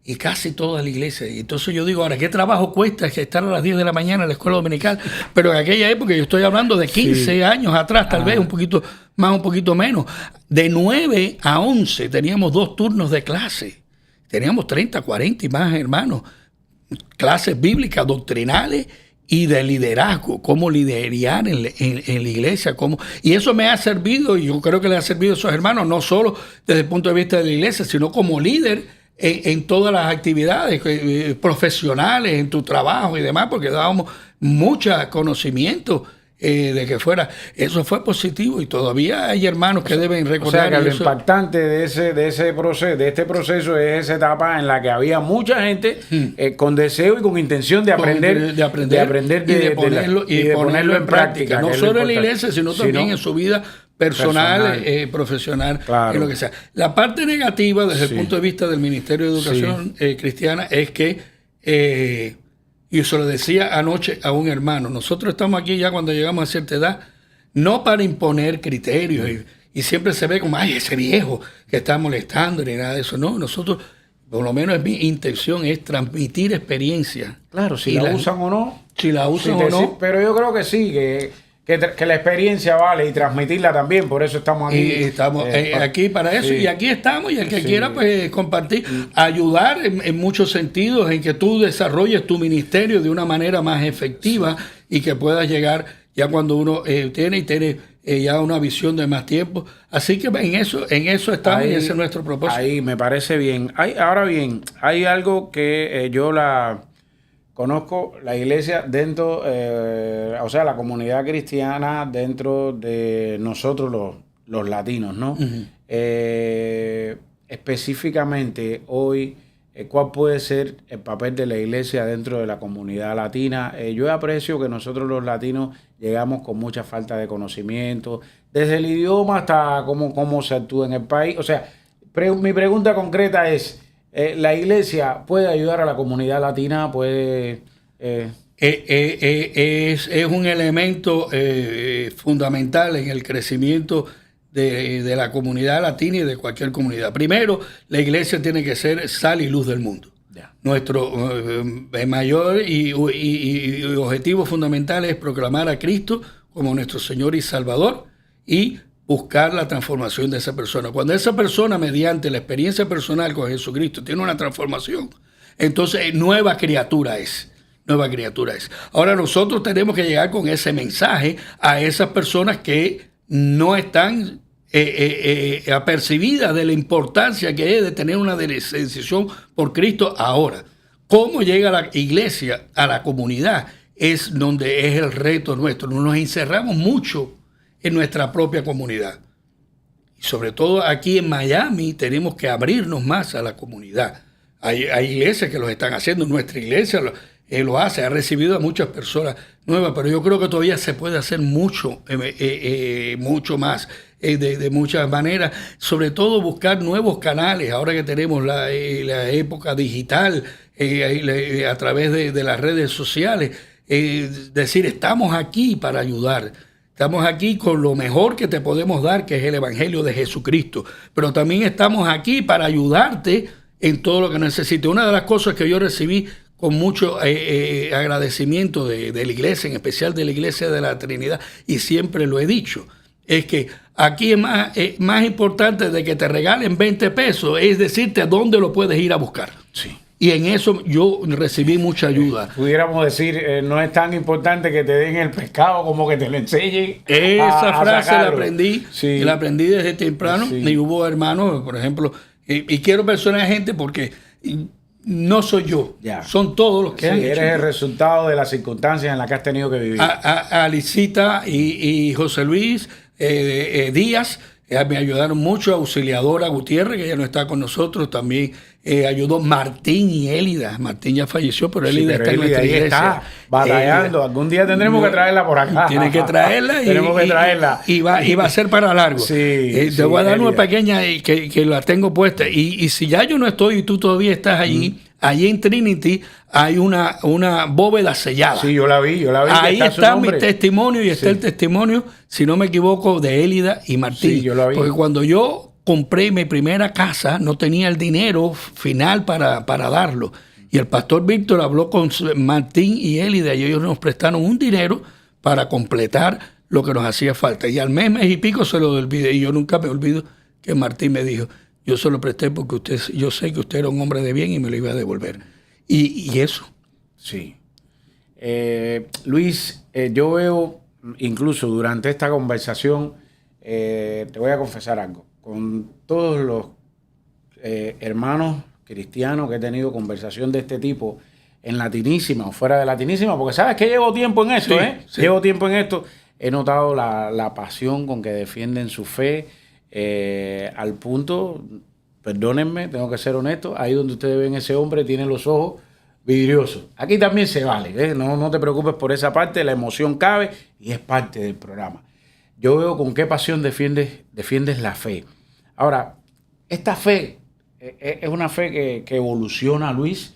Y casi toda la iglesia. Y entonces yo digo, ahora, ¿qué trabajo cuesta estar a las 10 de la mañana en la escuela dominical? Pero en aquella época, yo estoy hablando de 15 años atrás, tal vez, un poquito más, un poquito menos. De 9 a 11 teníamos 2 turnos de clase. Teníamos 30, 40 y más hermanos. Clases bíblicas, doctrinales y de liderazgo, cómo liderar en la iglesia. Y eso me ha servido, y yo creo que le ha servido a esos hermanos, no solo desde el punto de vista de la iglesia, sino como líder en todas las actividades profesionales, en tu trabajo y demás, porque dábamos mucho conocimiento de que fuera. Eso fue positivo y todavía hay hermanos que deben recordar. O sea, que lo impactante de este proceso es esa etapa en la que había mucha gente con deseo y con intención de aprender y de ponerlo en práctica. No solo en la iglesia, sino también en su vida personal. Profesional, Claro. en lo que sea. La parte negativa desde el punto de vista del Ministerio de Educación Cristiana es que, y se lo decía anoche a un hermano, nosotros estamos aquí ya cuando llegamos a cierta edad, no para imponer criterios y siempre se ve como, ay, ese viejo que está molestando ni nada de eso. No, nosotros, por lo menos mi intención es transmitir experiencia. Claro, si la usan o no. Si la usan o no. Pero yo creo que sí, que la experiencia vale y transmitirla también, por eso estamos aquí. Y estamos aquí para eso, y aquí estamos, y el que quiera pues compartir, ayudar en muchos sentidos, en que tú desarrolles tu ministerio de una manera más efectiva y que puedas llegar ya cuando uno tiene ya una visión de más tiempo. Así que en eso estamos, y ese es nuestro propósito. Ahí me parece bien. Ahora bien, hay algo que yo conozco, la iglesia dentro, o sea, la comunidad cristiana dentro de nosotros los latinos, ¿no? Uh-huh. Específicamente hoy, ¿cuál puede ser el papel de la iglesia dentro de la comunidad latina? Yo aprecio que nosotros los latinos llegamos con mucha falta de conocimiento, desde el idioma hasta cómo se actúa en el país. O sea, mi pregunta concreta es, ¿la iglesia puede ayudar a la comunidad latina? ¿Puede...? Es un elemento fundamental en el crecimiento de la comunidad latina y de cualquier comunidad. Primero, la iglesia tiene que ser sal y luz del mundo. Yeah. Nuestro mayor y objetivo fundamental es proclamar a Cristo como nuestro Señor y Salvador y buscar la transformación de esa persona. Cuando esa persona, mediante la experiencia personal con Jesucristo, tiene una transformación, entonces nueva criatura es. Ahora nosotros tenemos que llegar con ese mensaje a esas personas que no están apercibidas de la importancia que es de tener una decisión por Cristo ahora. ¿Cómo llega la iglesia a la comunidad? Es donde es el reto nuestro. Nos encerramos mucho en nuestra propia comunidad. Y sobre todo aquí en Miami tenemos que abrirnos más a la comunidad. Hay iglesias que lo están haciendo. Nuestra iglesia lo hace, ha recibido a muchas personas nuevas, pero yo creo que todavía se puede hacer mucho más, de muchas maneras, sobre todo buscar nuevos canales, ahora que tenemos la época digital, a través de las redes sociales, decir, estamos aquí para ayudar. Estamos aquí con lo mejor que te podemos dar, que es el Evangelio de Jesucristo, pero también estamos aquí para ayudarte en todo lo que necesites. Una de las cosas que yo recibí con mucho agradecimiento de la iglesia, en especial de la Iglesia de la Trinidad, y siempre lo he dicho, es que aquí es más importante de que te regalen 20 pesos, es decirte dónde lo puedes ir a buscar. Sí. Y en eso yo recibí mucha ayuda. Pudiéramos decir, no es tan importante que te den el pescado como que te lo enseñen. Esa frase la aprendí, sí. La aprendí desde temprano, sí. Y hubo hermanos, por ejemplo, y quiero mencionar gente porque no soy yo, son todos los que han hecho. Eres el resultado de las circunstancias en las que has tenido que vivir. Alicita y José Luis Díaz me ayudaron mucho, Auxiliadora Gutiérrez, que ya no está con nosotros, también ayudó Martín y Élida. Martín ya falleció, pero Élida está en nuestra iglesia. Está batallando. Algún día tendremos que traerla por acá. Tiene que traerla. Tenemos que traerla. Y va a ser para largo. Te voy a dar una pequeña que la tengo puesta. Y si ya yo no estoy y tú todavía estás allí, allí en Trinity hay una bóveda sellada. Sí, yo la vi. Ahí está mi testimonio y está el testimonio, si no me equivoco, de Élida y Martín. Sí, yo la vi. Porque cuando yo compré mi primera casa, no tenía el dinero final para darlo. Y el pastor Víctor habló con Martín y Élida y ellos nos prestaron un dinero para completar lo que nos hacía falta. Y al mes y pico se lo olvidé. Y yo nunca me olvido que Martín me dijo, yo se lo presté porque yo sé que usted era un hombre de bien y me lo iba a devolver. Y eso. Sí. Luis, yo veo, incluso durante esta conversación, te voy a confesar algo. Con todos los hermanos cristianos que he tenido conversación de este tipo, en Latinísima o fuera de Latinísima, porque sabes que llevo tiempo en esto, Sí. Llevo tiempo en esto. He notado la pasión con que defienden su fe, al punto, perdónenme, tengo que ser honesto, ahí donde ustedes ven ese hombre tiene los ojos vidriosos. Aquí también se vale, no te preocupes por esa parte, la emoción cabe y es parte del programa. yo veo con qué pasión defiendes la fe. Ahora, esta fe es una fe que evoluciona, Luis.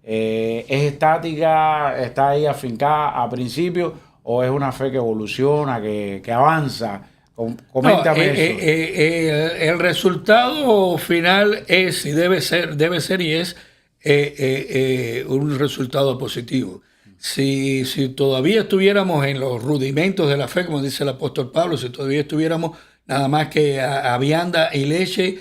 ¿Es estática, está ahí afincada a principio, o es una fe que evoluciona, que avanza? Coméntame eso. El resultado final es y debe ser y es un resultado positivo. Si todavía estuviéramos en los rudimentos de la fe, como dice el apóstol Pablo, si todavía estuviéramos nada más que a vianda y leche,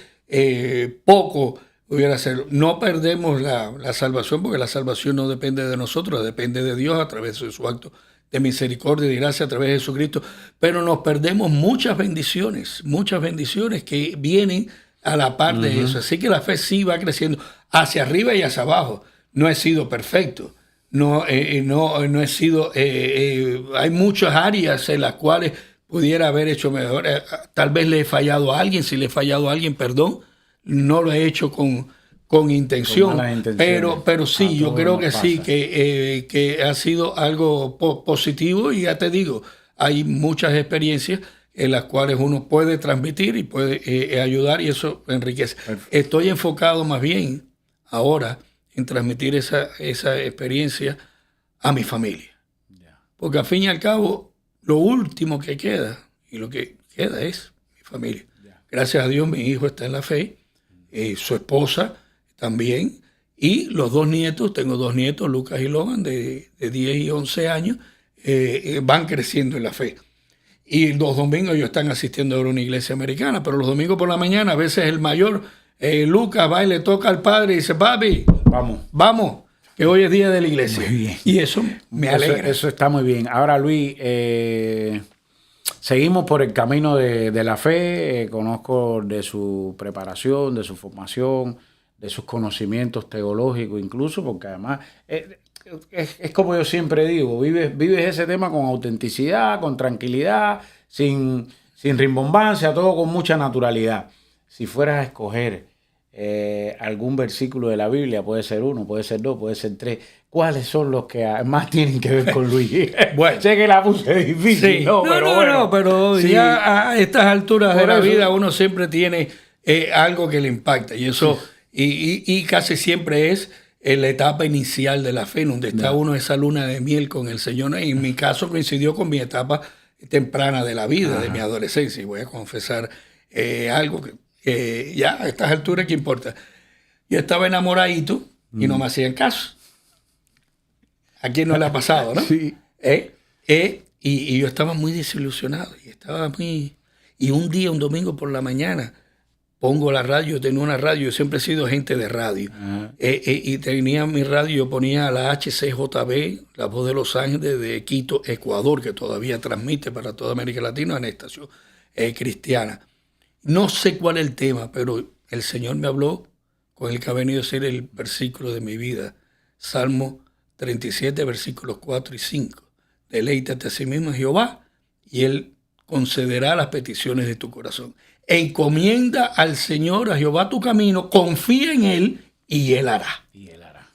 poco hubiera sido. No perdemos la salvación, porque la salvación no depende de nosotros, depende de Dios a través de su acto de misericordia y de gracia a través de Jesucristo, pero nos perdemos muchas bendiciones que vienen a la par de eso. Así que la fe sí va creciendo hacia arriba y hacia abajo. No he sido perfecto. No he sido, hay muchas áreas en las cuales pudiera haber hecho mejor. Tal vez le he fallado a alguien. Si le he fallado a alguien, perdón, no lo he hecho con intención, pero sí, yo creo que sí, que ha sido algo positivo, y ya te digo, hay muchas experiencias en las cuales uno puede transmitir y puede ayudar, y eso enriquece. Perfecto. Estoy enfocado más bien ahora en transmitir esa experiencia a mi familia. Porque al fin y al cabo, lo último que queda, y lo que queda es mi familia. Gracias a Dios, mi hijo está en la fe, su esposa también, y los dos nietos, tengo dos nietos, Lucas y Logan, de 10 y 11 años, van creciendo en la fe. Y los domingos ellos están asistiendo a una iglesia americana, pero los domingos por la mañana, a veces el mayor, Lucas, va y le toca al padre y dice: papi, vamos, que hoy es día de la iglesia. Muy bien. Y eso me alegra. Eso está muy bien. Ahora, Luis, seguimos por el camino de la fe. Conozco de su preparación, de su formación, de sus conocimientos teológicos incluso, porque además es como yo siempre digo, vives ese tema con autenticidad, con tranquilidad, sin rimbombancia, todo con mucha naturalidad. Si fueras a escoger algún versículo de la Biblia, puede ser uno, puede ser dos, puede ser tres, ¿cuáles son los que más tienen que ver con Luis? Bueno, sé que la puse difícil, sí. pero sí. Ya a estas alturas de la vida uno siempre tiene algo que le impacta, y eso y casi siempre es en la etapa inicial de la fe, donde está uno esa luna de miel con el Señor. Y en mi caso coincidió con mi etapa temprana de la vida, de mi adolescencia, y voy a confesar algo que ya a estas alturas, ¿qué importa? Yo estaba enamoradito y no me hacían caso. ¿A quién no le ha pasado, no? Sí. Y yo estaba muy desilusionado. Y un día, un domingo por la mañana, pongo la radio. Tenía una radio, yo siempre he sido gente de radio. Y tenía mi radio, yo ponía la HCJB, La Voz de Los Ángeles, de Quito, Ecuador, que todavía transmite para toda América Latina, en estación cristiana. No sé cuál es el tema, pero el Señor me habló con el que ha venido a ser el versículo de mi vida. Salmo 37, versículos 4 y 5. Deleítate a sí mismo en Jehová, y Él concederá las peticiones de tu corazón. Encomienda al Señor, a Jehová, tu camino, confía en Él, y Él hará.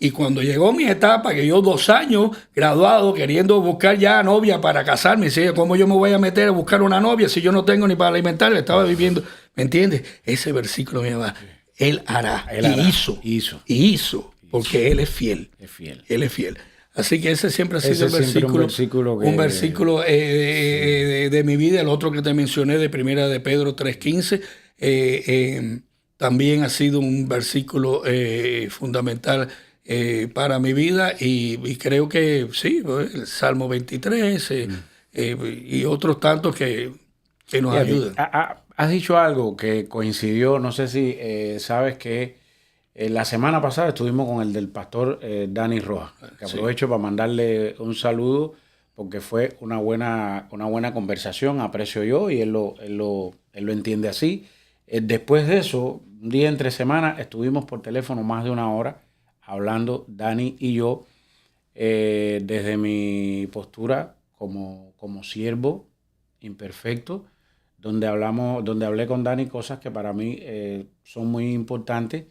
Y cuando llegó mi etapa, que yo 2 años graduado, queriendo buscar ya novia para casarme, decía: ¿cómo yo me voy a meter a buscar una novia si yo no tengo ni para alimentarla? Estaba viviendo, ¿me entiendes? Ese versículo me llama: Él hará. Hizo, porque Él es fiel. Él es fiel. Así que ese siempre ha sido un versículo de mi vida. El otro que te mencioné, de Primera de Pedro 3:15, también ha sido un versículo fundamental para mi vida, y creo que sí, el Salmo 23 y otros tantos que nos ayudan. Has dicho algo que coincidió, no sé si sabes que la semana pasada estuvimos con el del pastor Dani Rojas, que aprovecho para mandarle un saludo, porque fue una buena conversación, aprecio yo, y él lo entiende así. Después de eso, un día entre semana, estuvimos por teléfono más de 1 hora hablando, Dani y yo, desde mi postura como siervo imperfecto, donde hablé con Dani cosas que para mí son muy importantes.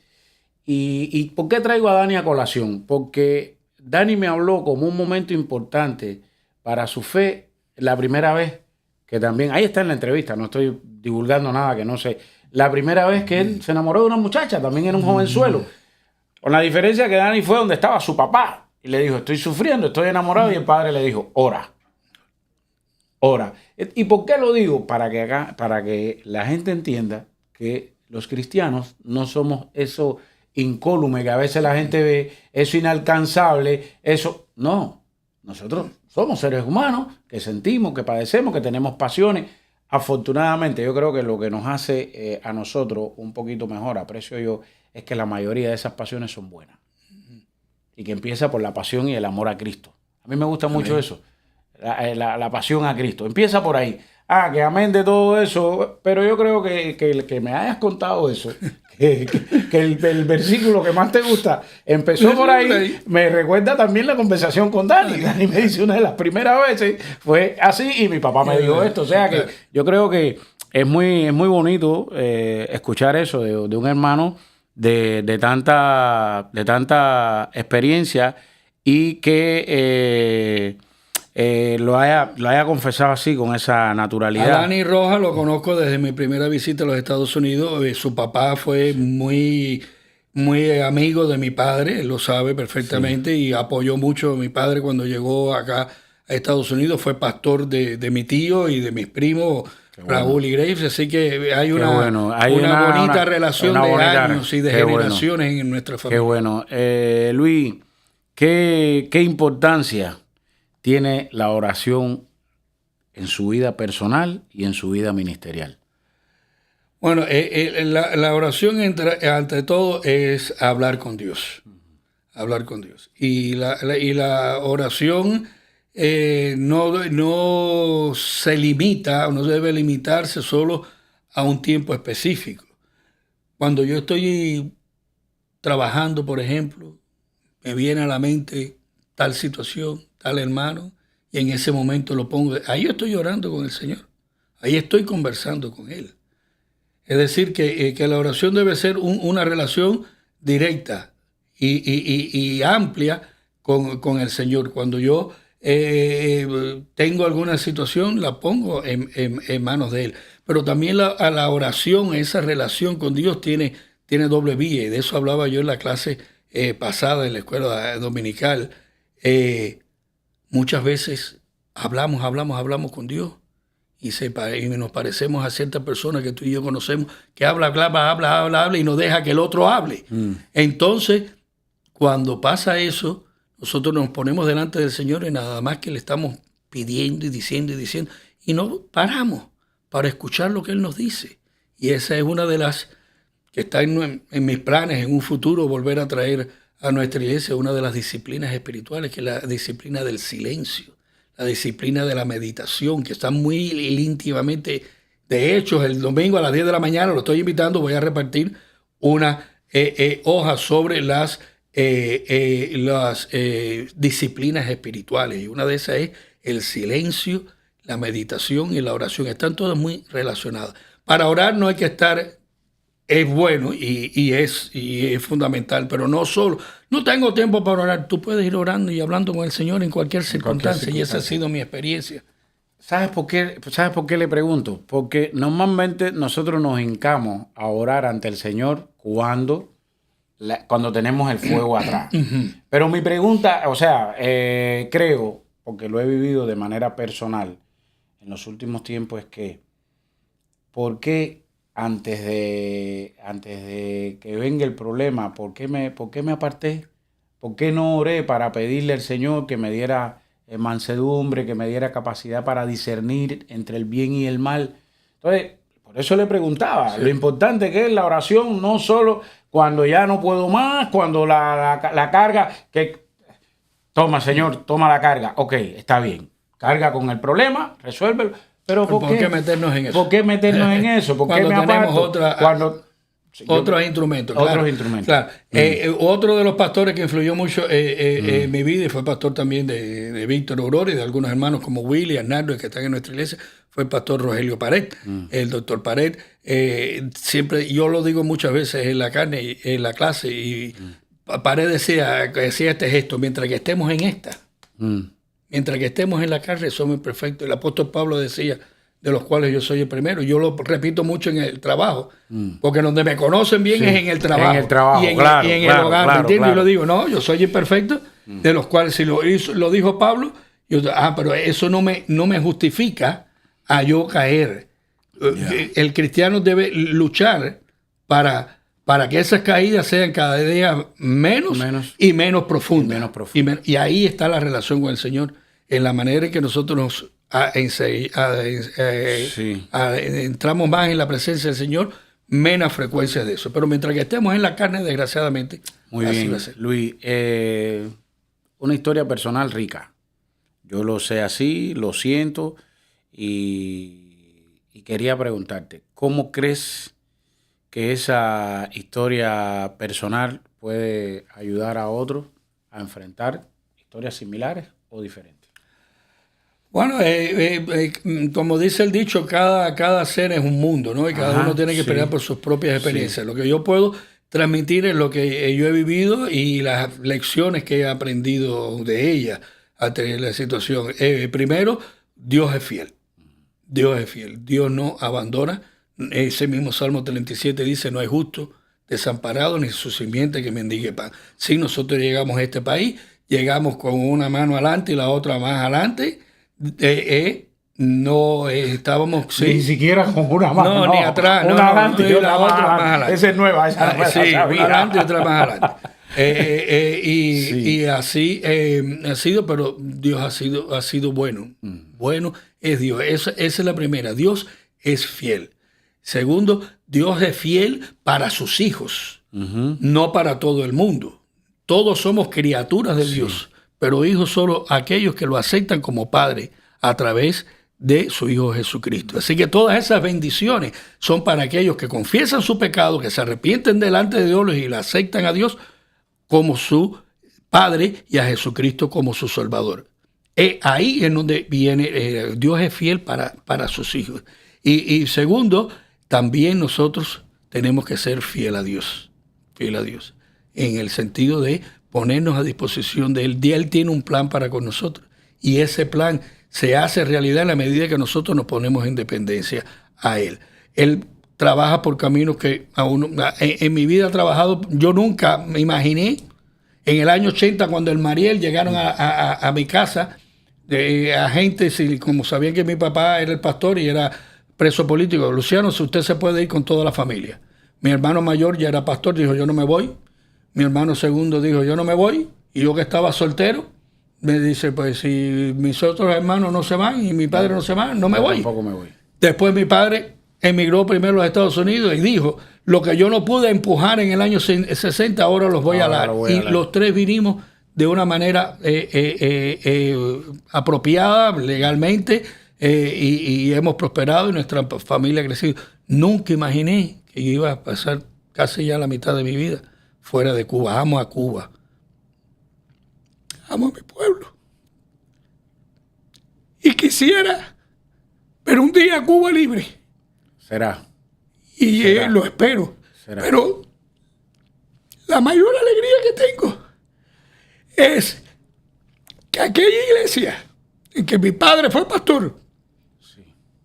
¿Y por qué traigo a Dani a colación? Porque Dani me habló como un momento importante para su fe la primera vez que también, ahí está en la entrevista, no estoy divulgando nada que no sé. La primera vez que él se enamoró de una muchacha, también era un jovenzuelo. Con la diferencia que Dani fue donde estaba su papá y le dijo, estoy sufriendo, estoy enamorado, y el padre le dijo, ora. Ora. ¿Y por qué lo digo? Para que la gente entienda que los cristianos no somos eso incólume que a veces la gente ve, eso inalcanzable, eso. No, nosotros somos seres humanos que sentimos, que padecemos, que tenemos pasiones. Afortunadamente, yo creo que lo que nos hace a nosotros un poquito mejor, aprecio yo, es que la mayoría de esas pasiones son buenas. Y que empieza por la pasión y el amor a Cristo. A mí me gusta mucho eso. La pasión a Cristo. Empieza por ahí. Que amén de todo eso, pero yo creo que me hayas contado eso, que el versículo que más te gusta empezó por ahí, me recuerda también la conversación con Dani. Dani me dice una de las primeras veces, fue así, y mi papá me dijo esto. O sea que yo creo que es muy bonito escuchar eso de un hermano de tanta experiencia y que lo haya confesado así, con esa naturalidad. A Dani Rojas lo conozco desde mi primera visita a los Estados Unidos. Su papá fue muy amigo de mi padre, él lo sabe perfectamente, y apoyó mucho a mi padre cuando llegó acá a Estados Unidos. Fue pastor de mi tío y de mis primos, Raúl y Graves, así que hay una bonita relación de años y de generaciones en nuestra familia. Qué bueno. Luis, ¿qué importancia tiene la oración en su vida personal y en su vida ministerial? Bueno, la oración ante todo es hablar con Dios. Hablar con Dios. Y la oración no se limita, o no debe limitarse solo a un tiempo específico. Cuando yo estoy trabajando, por ejemplo, me viene a la mente tal situación, tal hermano, y en ese momento lo pongo. Ahí estoy orando con el Señor. Ahí estoy conversando con Él. Es decir, que la oración debe ser una relación directa y amplia con el Señor. Cuando yo tengo alguna situación, la pongo en manos de Él. Pero también la oración, esa relación con Dios tiene doble vía, y de eso hablaba yo en la clase pasada en la escuela dominical. Muchas veces hablamos con Dios y nos parecemos a ciertas personas que tú y yo conocemos, que habla y no deja que el otro hable. Entonces, cuando pasa eso, nosotros nos ponemos delante del Señor y nada más que le estamos pidiendo y diciendo y no paramos para escuchar lo que Él nos dice. Y esa es una de las que está en mis planes en un futuro, volver a traer a nuestra iglesia una de las disciplinas espirituales, que es la disciplina del silencio, la disciplina de la meditación, que está muy íntimamente. De hecho, el domingo a las 10 de la mañana, lo estoy invitando, voy a repartir una hoja sobre las disciplinas espirituales, y una de esas es el silencio, la meditación y la oración. Están todas muy relacionadas. Para orar no hay que estar... Es bueno y es fundamental, pero no solo. No tengo tiempo para orar. Tú puedes ir orando y hablando con el Señor en cualquier circunstancia, y esa ha sido mi experiencia. ¿Sabes por qué le pregunto? Porque normalmente nosotros nos hincamos a orar ante el Señor cuando tenemos el fuego atrás. Pero mi pregunta, creo, porque lo he vivido de manera personal en los últimos tiempos, es que ¿por qué antes de que venga el problema, ¿por qué me aparté? ¿Por qué no oré para pedirle al Señor que me diera mansedumbre, que me diera capacidad para discernir entre el bien y el mal? Entonces, por eso le preguntaba, sí, lo importante que es la oración, no solo cuando ya no puedo más, cuando la carga, que toma, Señor, toma la carga, ok, está bien, carga con el problema, resuélvelo. Pero ¿por qué meternos en eso? ¿Por qué meternos en eso? ¿Por qué me aparto? Otros instrumentos. Claro. Otro de los pastores que influyó mucho en mi vida, y fue pastor también de Víctor Aurora y de algunos hermanos como Willy, Arnaldo, que están en nuestra iglesia, fue el pastor Rogelio Paret, el doctor Paret. Siempre, yo lo digo muchas veces en la clase, y Paret decía este gesto: mientras que estemos en esta, mientras que estemos en la carne, somos perfectos. El apóstol Pablo decía de los cuales yo soy el primero. Yo lo repito mucho en el trabajo, porque donde me conocen bien es en el trabajo. En el trabajo, y en, claro, y en claro, el hogar, claro, ¿me entiendes? claro. Yo lo digo, no, yo soy imperfecto, de los cuales si lo dijo Pablo, pero eso no me justifica a yo caer. El cristiano debe luchar para que esas caídas sean cada día menos y menos profundas. Y ahí está la relación con el Señor, en la manera en que nosotros nos entramos más en la presencia del Señor, menos frecuencia de eso. Pero mientras que estemos en la carne, desgraciadamente, muy así bien, va a ser. Luis, una historia personal rica. Yo lo sé así, lo siento, y quería preguntarte, ¿cómo crees que esa historia personal puede ayudar a otros a enfrentar historias similares o diferentes? Bueno, como dice el dicho, cada ser es un mundo, ¿no? Y cada uno tiene que pelear por sus propias experiencias. Lo que yo puedo transmitir es lo que yo he vivido y las lecciones que he aprendido de ella ante la situación. Primero, Dios es fiel. Dios es fiel. Dios no abandona. Ese mismo Salmo 37 dice, no hay justo desamparado ni su simiente que mendigue pan. Si nosotros llegamos a este país, llegamos con una mano adelante y la otra más adelante, no estábamos... Ni siquiera con una mano. No, ni atrás. Una adelante y la otra más adelante. Esa es nueva. Sí, una adelante y otra más adelante. Y así ha sido, pero Dios ha sido bueno. Bueno es Dios. Esa es la primera. Dios es fiel. Segundo, Dios es fiel para sus hijos, no para todo el mundo. Todos somos criaturas de Dios, pero hijos solo aquellos que lo aceptan como Padre a través de su Hijo Jesucristo. Así que todas esas bendiciones son para aquellos que confiesan su pecado, que se arrepienten delante de Dios y le aceptan a Dios como su Padre y a Jesucristo como su Salvador. Ahí es donde viene, Dios es fiel para sus hijos. Y segundo, también nosotros tenemos que ser fiel a Dios, en el sentido de ponernos a disposición de Él. Él tiene un plan para con nosotros y ese plan se hace realidad en la medida que nosotros nos ponemos en dependencia a Él. Él trabaja por caminos que en mi vida ha trabajado. Yo nunca me imaginé, en el año 80, cuando el Mariel llegaron a mi casa, agentes, y como sabían que mi papá era el pastor y era preso político, Luciano, si usted se puede ir con toda la familia. Mi hermano mayor ya era pastor, dijo, yo no me voy. Mi hermano segundo dijo, yo no me voy. Y yo que estaba soltero, me dice, pues si mis otros hermanos no se van y mi padre no se va, no me voy. Tampoco me voy. Después mi padre emigró primero a los Estados Unidos y dijo, lo que yo no pude empujar en el año 60, ahora los voy a dar. Y los tres vinimos de una manera apropiada, legalmente, y hemos prosperado y nuestra familia ha crecido. Nunca imaginé que yo iba a pasar casi ya la mitad de mi vida fuera de Cuba. Amo a Cuba. Amo a mi pueblo. Y quisiera ver un día Cuba libre. Será. Y lo espero. Será. Pero la mayor alegría que tengo es que aquella iglesia en que mi padre fue pastor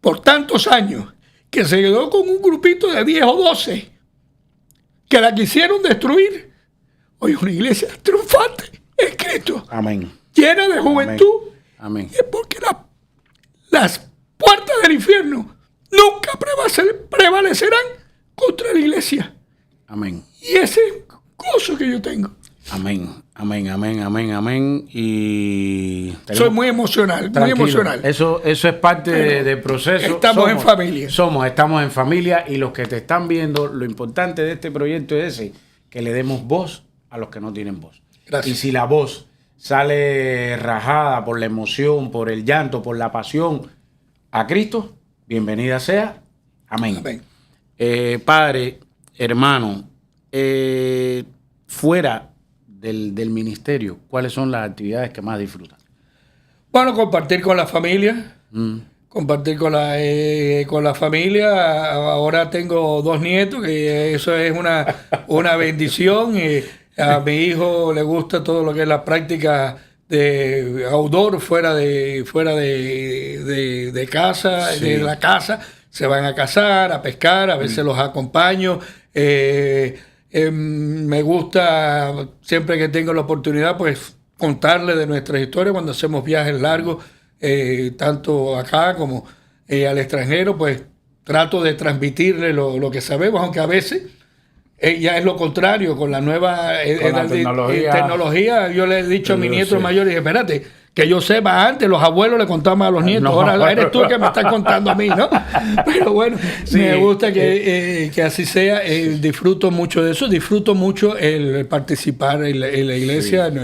por tantos años, que se quedó con un grupito de 10 o 12 que la quisieron destruir, hoy es una iglesia triunfante en Cristo. Amén. Llena de juventud. Amén. Es porque las puertas del infierno nunca prevalecerán contra la iglesia. Amén. Y ese gozo que yo tengo. Amén. Amén, amén, amén, amén. Y soy muy emocional, tranquilo. Muy emocional. Eso es parte del proceso. Estamos en familia. Estamos en familia, y los que te están viendo, lo importante de este proyecto es que le demos voz a los que no tienen voz. Gracias. Y si la voz sale rajada por la emoción, por el llanto, por la pasión a Cristo, bienvenida sea. Amén. Amén. Padre, hermano, fuera del ministerio, ¿cuáles son las actividades que más disfrutan? Bueno, compartir con la familia. Compartir con la familia. Ahora tengo 2 nietos, que eso es una bendición. A mi hijo le gusta todo lo que es la práctica de outdoor, fuera de casa, Sí. de la casa, se van a cazar, a pescar, a veces los acompaño. Me gusta, siempre que tengo la oportunidad, pues contarle de nuestras historias cuando hacemos viajes largos, tanto acá como al extranjero, pues trato de transmitirle lo que sabemos, aunque a veces ya es lo contrario, con la nueva Con la tecnología. Yo le he dicho a mi nieto Sí. mayor, y dije, espérate, que yo sepa, antes los abuelos le contaban a los nietos, No, ahora eres tú el que me estás contando a mí, ¿no? Pero bueno, Sí. me gusta que así sea. Disfruto mucho de eso, disfruto mucho el participar en la iglesia. Sí.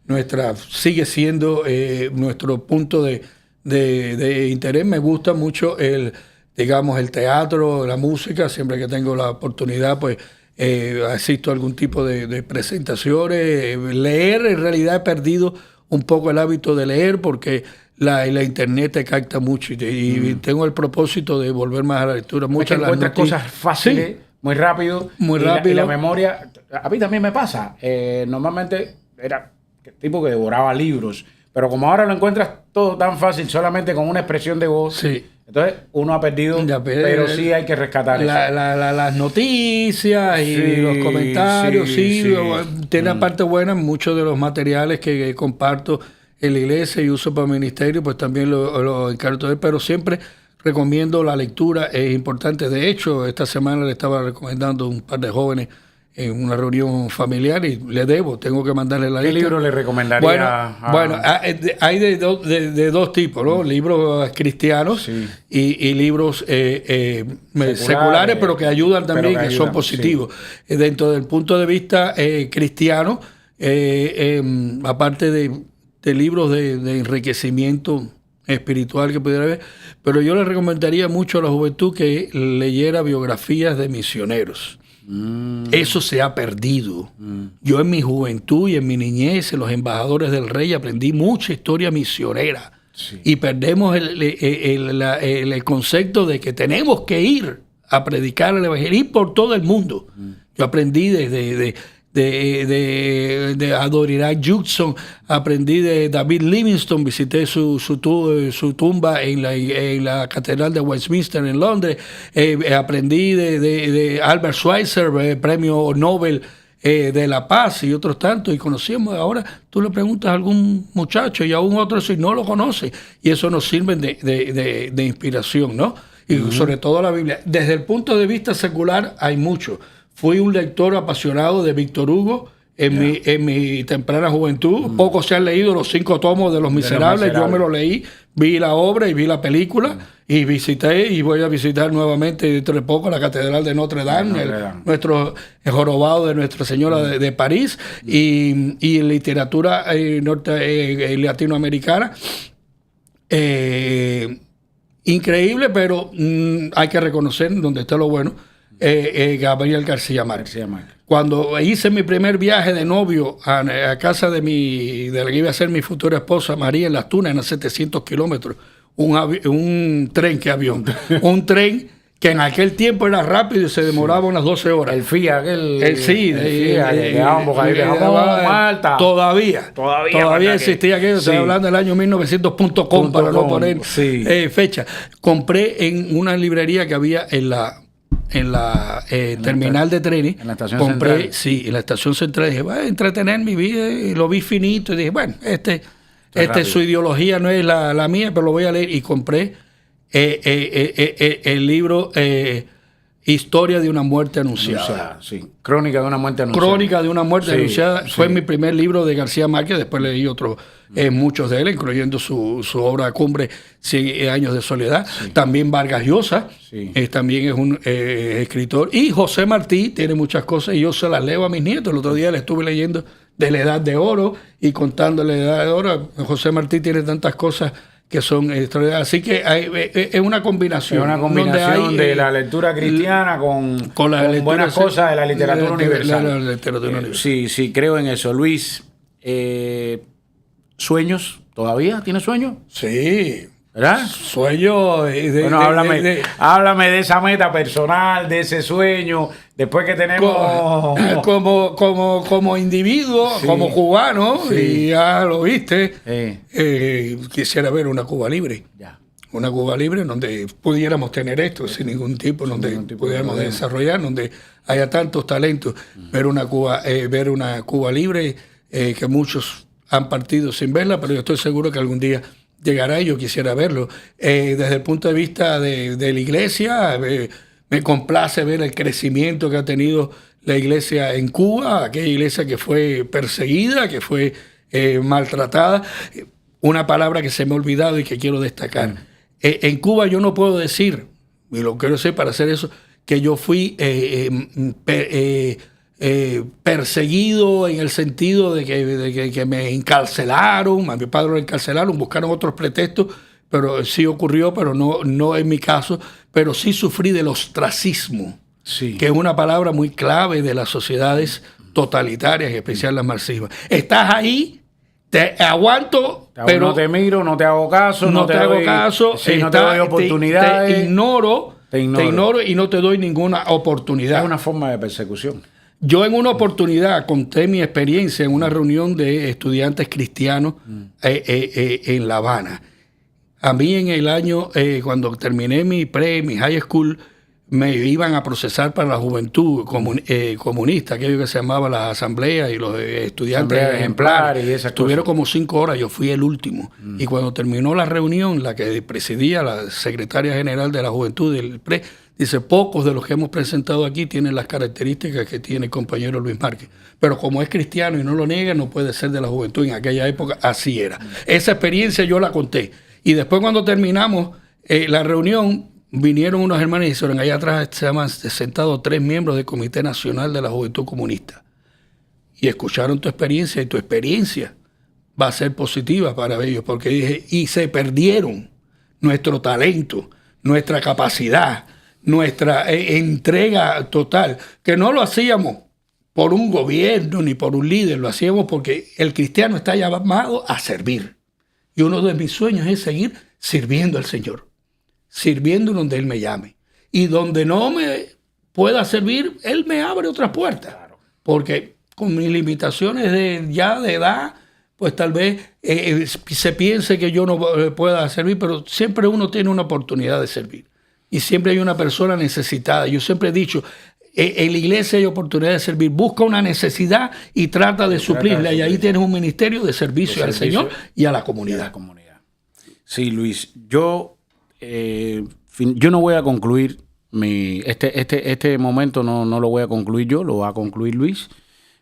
Nuestra sigue siendo nuestro punto de interés. Me gusta mucho digamos, el teatro, la música. Siempre que tengo la oportunidad, pues asisto a algún tipo de presentaciones. Leer, en realidad he perdido un poco el hábito de leer porque la internet te capta mucho y tengo el propósito de volver más a la lectura. Muchas encuentras cosas fáciles, sí, muy rápido. Muy rápido. Y la memoria, a mí también me pasa. Normalmente era tipo que devoraba libros, pero como ahora lo encuentras todo tan fácil, solamente con una expresión de voz. Sí. Entonces uno ha perdido, pero sí hay que rescatar eso. Las noticias y Sí, los comentarios, sí. Tiene la parte buena, muchos de los materiales que comparto en la iglesia y uso para el ministerio, pues también lo encargo de él, pero siempre recomiendo la lectura, es importante. De hecho, esta semana le estaba recomendando a un par de jóvenes en una reunión familiar y tengo que mandarle la lista. ¿Qué libro le recomendaría? Bueno, hay de dos tipos, ¿no? Libros cristianos, sí, y libros seculares, pero que ayudan también, que son positivos. Sí. Dentro del punto de vista cristiano, aparte de libros de enriquecimiento espiritual que pudiera haber, pero yo le recomendaría mucho a la juventud que leyera biografías de misioneros. Eso se ha perdido. Yo en mi juventud y en mi niñez, en los embajadores del rey, aprendí mucha historia misionera. Sí. Y perdemos el concepto de que tenemos que ir a predicar el evangelio, ir por todo el mundo. Yo aprendí de Adoniram Judson, aprendí de David Livingstone, visité su tumba en la Catedral de Westminster en Londres, aprendí de Albert Schweitzer, premio Nobel de la Paz y otros tantos, y conocíamos. Ahora tú le preguntas a algún muchacho y a un otro si no lo conoce, y eso nos sirve de inspiración, ¿no? Y sobre todo la Biblia. Desde el punto de vista secular hay mucho. Fui un lector apasionado de Víctor Hugo en mi temprana juventud. Pocos se han leído los 5 tomos de Los Miserables. Yo me lo leí, vi la obra y vi la película y visité y voy a visitar nuevamente dentro de poco la Catedral de Notre Dame, nuestro jorobado de Nuestra Señora de París, y en literatura latinoamericana. Increíble, pero hay que reconocer donde está lo bueno. Gabriel García Márquez. Cuando hice mi primer viaje de novio a casa de la que iba a ser mi futura esposa, María, en Las Tunas, en 700 kilómetros, un tren que en aquel tiempo era rápido y se demoraba unas 12 horas. El FIA, Malta. Todavía existía aquello. Estoy hablando del año 1900.com para no poner fecha. Compré en una librería que había en la terminal de trenes. En la estación central. Sí, en la estación central. Dije, voy a entretener mi vida, y lo vi finito y dije, bueno, su ideología no es la mía, pero lo voy a leer. Y compré el libro Historia de una muerte anunciada. Crónica de una muerte anunciada. Crónica de una muerte anunciada. Fue mi primer libro de García Márquez. Después leí otros, muchos de él, incluyendo su obra cumbre, 100 años de soledad. También Vargas Llosa, también es un escritor. Y José Martí tiene muchas cosas y yo se las leo a mis nietos. El otro día le estuve leyendo de la Edad de Oro y contándole la Edad de Oro. José Martí tiene tantas cosas que son extraordinarias. Así que es una combinación. Es una combinación de la lectura cristiana con buenas cosas de la literatura universal. Sí, creo en eso. Luis, ¿sueños? ¿Todavía tienes sueños? Sí, ¿verdad? Sueño Bueno, háblame de esa meta personal, de ese sueño, después que tenemos... como individuo, Sí. como cubano, Sí. y ya lo viste, quisiera ver una Cuba libre. Ya. Una Cuba libre donde pudiéramos tener esto sin ningún tipo, donde ningún tipo de pudiéramos problema. desarrollar, donde haya tantos talentos. Ver una Cuba libre que muchos han partido sin verla, pero yo estoy seguro que algún día llegará y yo quisiera verlo. Desde el punto de vista de la iglesia, me complace ver el crecimiento que ha tenido la iglesia en Cuba, aquella iglesia que fue perseguida, que fue maltratada. Una palabra que se me ha olvidado y que quiero destacar. En Cuba yo no puedo decir, y lo quiero decir para hacer eso, que yo fui perseguido en el sentido de que me encarcelaron, a mi padre lo encarcelaron, buscaron otros pretextos, pero sí ocurrió, pero no en mi caso, pero sí sufrí del ostracismo, Sí. que es una palabra muy clave de las sociedades totalitarias, en especial las marxistas. Estás ahí, te aguanto, pero no te miro, no te hago caso, no te hago doy, caso, sí, no te doy oportunidades. te ignoro y no te doy ninguna oportunidad. Es una forma de persecución. Yo en una oportunidad conté mi experiencia en una reunión de estudiantes cristianos en La Habana. A mí en el año, cuando terminé mi high school, me iban a procesar para la juventud comunista, aquello que se llamaba las asambleas y los estudiantes Asamblea ejemplares y esas Estuvieron cosas. como 5 horas, yo fui el último. Y cuando terminó la reunión, la que presidía la secretaria general de la juventud del PRE, dice, pocos de los que hemos presentado aquí tienen las características que tiene el compañero Luis Márquez. Pero como es cristiano y no lo niega, no puede ser de la juventud. En aquella época así era. Esa experiencia yo la conté. Y después cuando terminamos la reunión, vinieron unos hermanos y dijeron, allá atrás se llaman sentados 3 miembros del Comité Nacional de la Juventud Comunista. Y escucharon tu experiencia y tu experiencia va a ser positiva para ellos. Porque dije, y se perdieron nuestro talento, nuestra capacidad, nuestra entrega total, que no lo hacíamos por un gobierno ni por un líder, lo hacíamos porque el cristiano está llamado a servir. Y uno de mis sueños es seguir sirviendo al Señor, sirviendo donde Él me llame. Y donde no me pueda servir, Él me abre otras puertas. Porque con mis limitaciones de edad, pues tal vez se piense que yo no pueda servir, pero siempre uno tiene una oportunidad de servir. Y siempre hay una persona necesitada. Yo siempre he dicho, en la iglesia hay oportunidad de servir. Busca una necesidad y trata de suplirla. Y ahí tienes un ministerio de servicio al Señor y a la comunidad. Sí, Luis, yo no voy a concluir este momento, no lo voy a concluir yo, lo va a concluir Luis,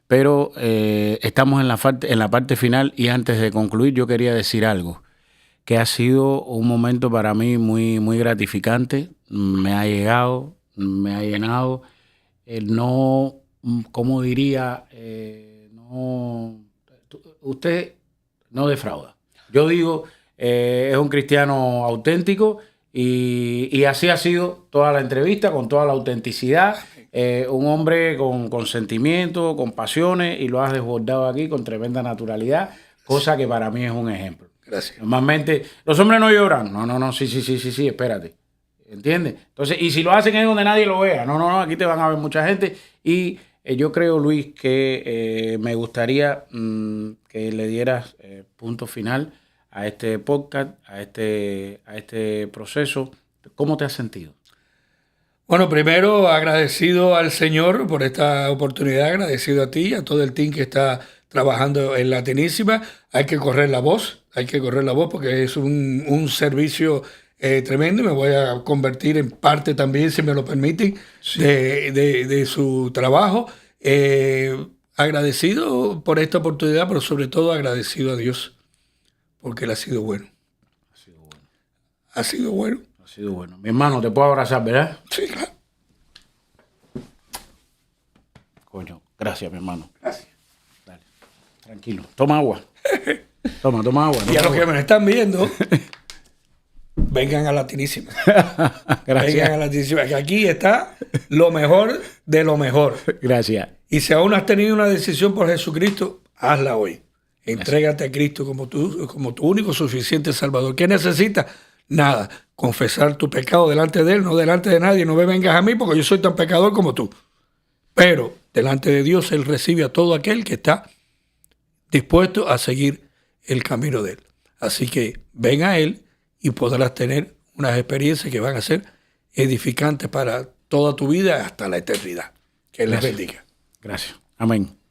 pero estamos en la parte final y antes de concluir yo quería decir algo que ha sido un momento para mí muy, muy gratificante, me ha llegado, me ha llenado, no, ¿cómo diría? Usted no defrauda. Yo digo, es un cristiano auténtico y así ha sido toda la entrevista, con toda la autenticidad, un hombre con sentimientos, con pasiones, y lo has desbordado aquí con tremenda naturalidad, cosa que para mí es un ejemplo. Gracias. Normalmente, los hombres no lloran. No, sí, espérate. ¿Entiendes? Entonces, y si lo hacen es donde nadie lo vea. No, aquí te van a ver mucha gente. Y yo creo, Luis, que me gustaría que le dieras punto final a este podcast, a este proceso. ¿Cómo te has sentido? Bueno, primero agradecido al Señor por esta oportunidad, agradecido a ti, a todo el team que está trabajando en Latinísima. Hay que correr la voz porque es un servicio tremendo y me voy a convertir en parte también, si me lo permiten, sí, de su trabajo. Agradecido por esta oportunidad, pero sobre todo agradecido a Dios, porque Él ha sido bueno. Ha sido bueno. Mi hermano, te puedo abrazar, ¿verdad? Sí, claro. Coño, gracias, mi hermano. Gracias. Dale, tranquilo. Toma agua. Toma agua. Y a los que me están viendo, vengan a Latinísima. Gracias. Vengan a Latinísima, que aquí está lo mejor de lo mejor. Gracias. Y si aún has tenido una decisión por Jesucristo, hazla hoy. Entrégate a Cristo como tu único suficiente Salvador. ¿Qué necesitas? nada. Confesar tu pecado delante de Él, no delante de nadie. No me vengas a mí porque yo soy tan pecador como tú. Pero delante de Dios Él recibe a todo aquel que está dispuesto a seguir el camino de Él. Así que ven a Él y podrás tener unas experiencias que van a ser edificantes para toda tu vida hasta la eternidad. Que Él les bendiga. Gracias. Amén.